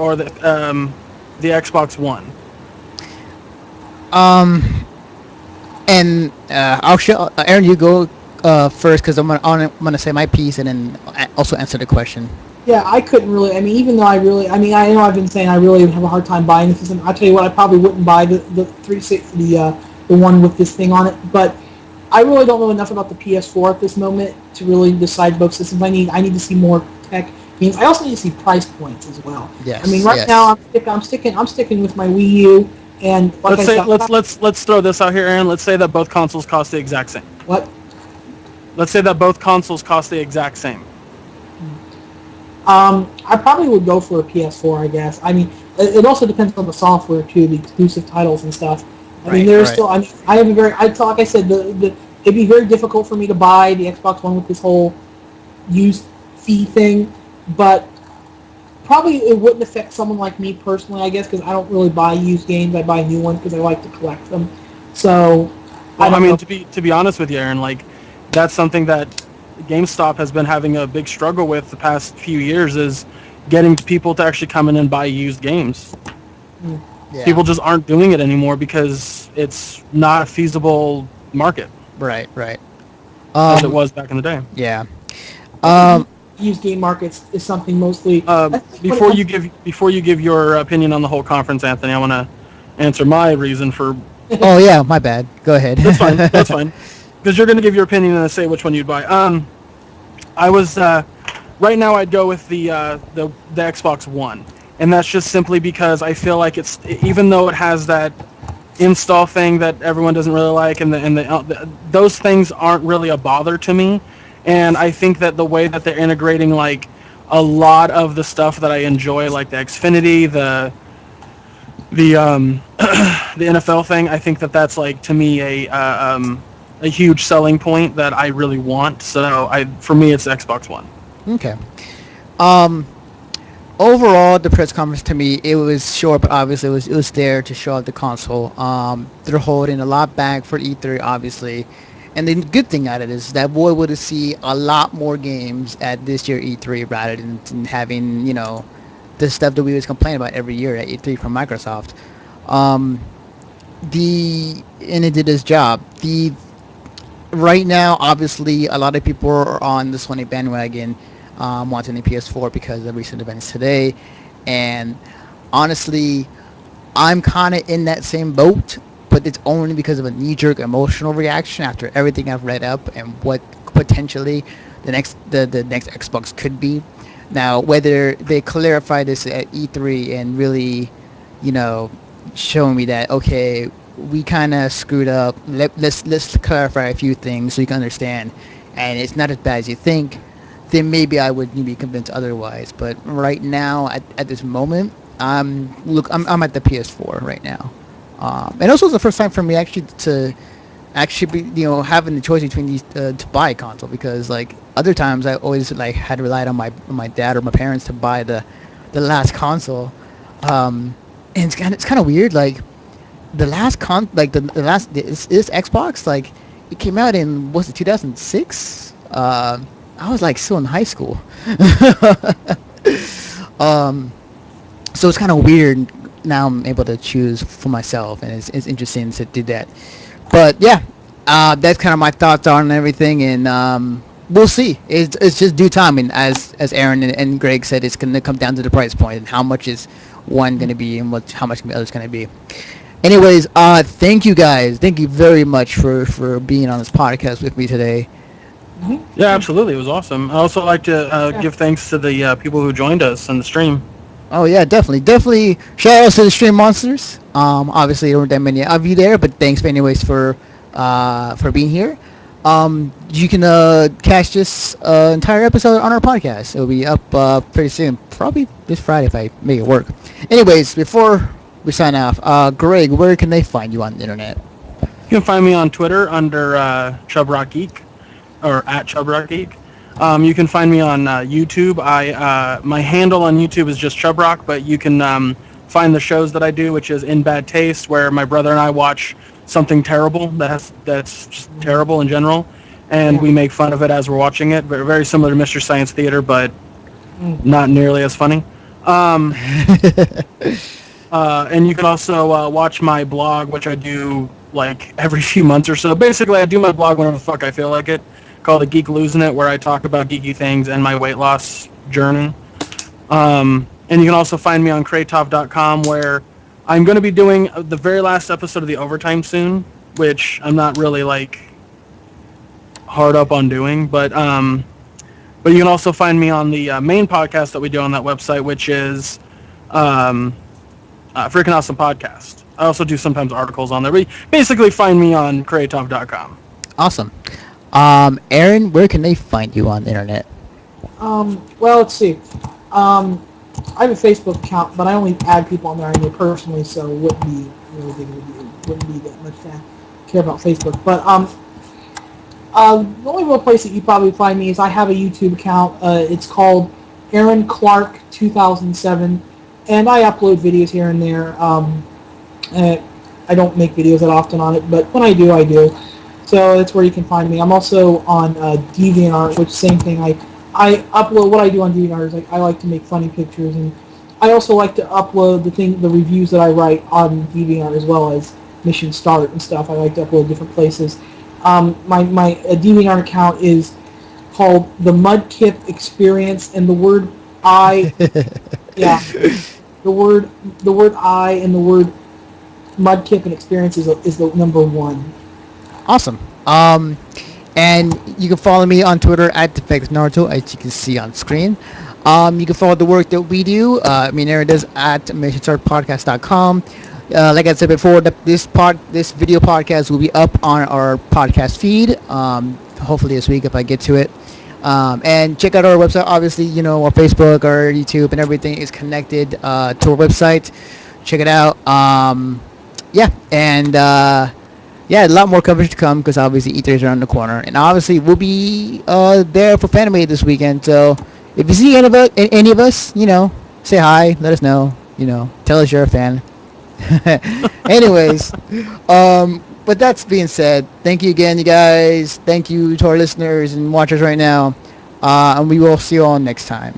Xbox One? I'll show Aaron. You go first because I'm gonna say my piece and then also answer the question. Yeah, I couldn't really. I mean, even though I know I've been saying I really have a hard time buying the system. I'll tell you what, I probably wouldn't buy the 360, the one with this thing on it. But I really don't know enough about the PS4 at this moment to really decide both systems. I need to see more tech. I also need to see price points as well. Yes. I mean, right now I'm sticking with my Wii U, and like let's throw this out here, Aaron. Let's say that both consoles cost the exact same. What? Let's say that both consoles cost the exact same. I probably would go for a PS4, I guess. I mean, it also depends on the software too, the exclusive titles and stuff. I mean, there's still. I mean, I have a very. Like I said, it'd be very difficult for me to buy the Xbox One with this whole used fee thing. But probably it wouldn't affect someone like me personally, I guess, because I don't really buy used games. I buy new ones because I like to collect them. So, well, I mean, to be honest with you, Aaron, like, that's something that GameStop has been having a big struggle with the past few years, is getting people to actually come in and buy used games. Yeah. People just aren't doing it anymore because it's not a feasible market Right. Right. as it Um. was back in the day. Yeah. I think Um. used game markets is something mostly. I think when it Before comes you give your opinion on the whole conference, Anthony, I want to answer my reason for. Oh yeah. My bad. Go ahead. That's fine. That's fine. Because you're going to give your opinion and say which one you'd buy. I was right now. I'd go with the Xbox One, and that's just simply because I feel like it's, even though it has that install thing that everyone doesn't really like, and those things aren't really a bother to me. And I think that the way that they're integrating like a lot of the stuff that I enjoy, like the Xfinity, the the NFL thing, I think that that's like, to me, a huge selling point that I really want. So for me, it's Xbox One. Okay. Um. Overall, the press conference to me, it was short, but obviously it was there to show off the console. They're holding a lot back for E3, obviously, and the good thing out of it is that we're able to see a lot more games at this year E3 rather than having the stuff that we always complain about every year at E3 from Microsoft. Um, the and it did its job. The Right now, obviously, a lot of people are on the Sony bandwagon, wanting the PS4 because of the recent events today. And honestly, I'm kind of in that same boat, but it's only because of a knee-jerk emotional reaction after everything I've read up and what potentially the next Xbox could be. Now, whether they clarify this at E3 and really, you know, show me that okay, we kind of screwed up. Let's clarify a few things so you can understand, and it's not as bad as you think. Then maybe I would be convinced otherwise. But right now, at this moment, I'm at the PS4 right now, and also it's the first time for me actually be having the choice between these to buy a console, because like other times I always like had relied on my dad or my parents to buy the last console, and it's kind of weird like the last the last this Xbox, like it came out in, was it 2006? I was like still in high school. um, so it's kind of weird. Now I'm able to choose for myself, and it's interesting to do that. But yeah, that's kind of my thoughts on everything, and we'll see. It's just due time, and as Aaron and Greg said, it's going to come down to the price point and how much is one going to be, and how much the other's going to be. Anyways, thank you guys. Thank you very much for being on this podcast with me today. Yeah, absolutely. It was awesome. I also like to give thanks to the people who joined us on the stream. Oh yeah, definitely. Shout outs to the stream monsters. Obviously there weren't that many of you there, but thanks anyways for being here. You can catch this entire episode on our podcast. It'll be up pretty soon, probably this Friday if I make it work. Anyways, before we sign off, Greg, where can they find you on the internet? You can find me on Twitter under ChubRockGeek, or at ChubRockGeek. You can find me on YouTube. My handle on YouTube is just ChubRock, but you can find the shows that I do, which is In Bad Taste, where my brother and I watch something terrible that's just terrible in general, and we make fun of it as we're watching it. Very, very similar to Mr. Science Theater, but not nearly as funny. And you can also watch my blog, which I do like every few months or so. Basically, I do my blog whenever the fuck I feel like it, called The Geek Losing It, where I talk about geeky things and my weight loss journey. And you can also find me on Kratov.com, where I'm going to be doing the very last episode of The Overtime soon, which I'm not really like hard up on doing, but you can also find me on the main podcast that we do on that website, which is Freaking Awesome Podcast. I also do sometimes articles on there. But basically, find me on Kratov.com. Awesome. Aaron, where can they find you on the internet? Well, let's see. I have a Facebook account, but I only add people on there I know personally, so it wouldn't be really big of a deal. Wouldn't be that much to care about Facebook. But the only real place that you probably find me is I have a YouTube account. It's called Aaron Clark 2007, and I upload videos here and there. I don't make videos that often on it, but when I do, I do. So that's where you can find me. I'm also on DeviantArt, which same thing. I upload what I do on DeviantArt is like I like to make funny pictures, and I also like to upload the reviews that I write on DeviantArt as well as Mission Start and stuff. I like to upload different places. My DeviantArt account is called the Mudkip Experience, and the word I, yeah, the word I and the word Mudkip and Experience is the number one. Awesome. And you can follow me on Twitter at DefectiveNaruto, as you can see on screen. You can follow the work that we do. Me and Aaron does at missionstartpodcast.com. Like I said before, this video podcast will be up on our podcast feed. Hopefully this week if I get to it. And check out our website. Obviously, our Facebook, our YouTube, and everything is connected to our website. Check it out. Yeah, and yeah, a lot more coverage to come because obviously E3 is around the corner, and obviously we'll be there for Fanmade this weekend. So if you see any of us, say hi, let us know. Tell us you're a fan. Anyways, but that's being said, thank you again, you guys. Thank you to our listeners and watchers right now, and we will see you all next time.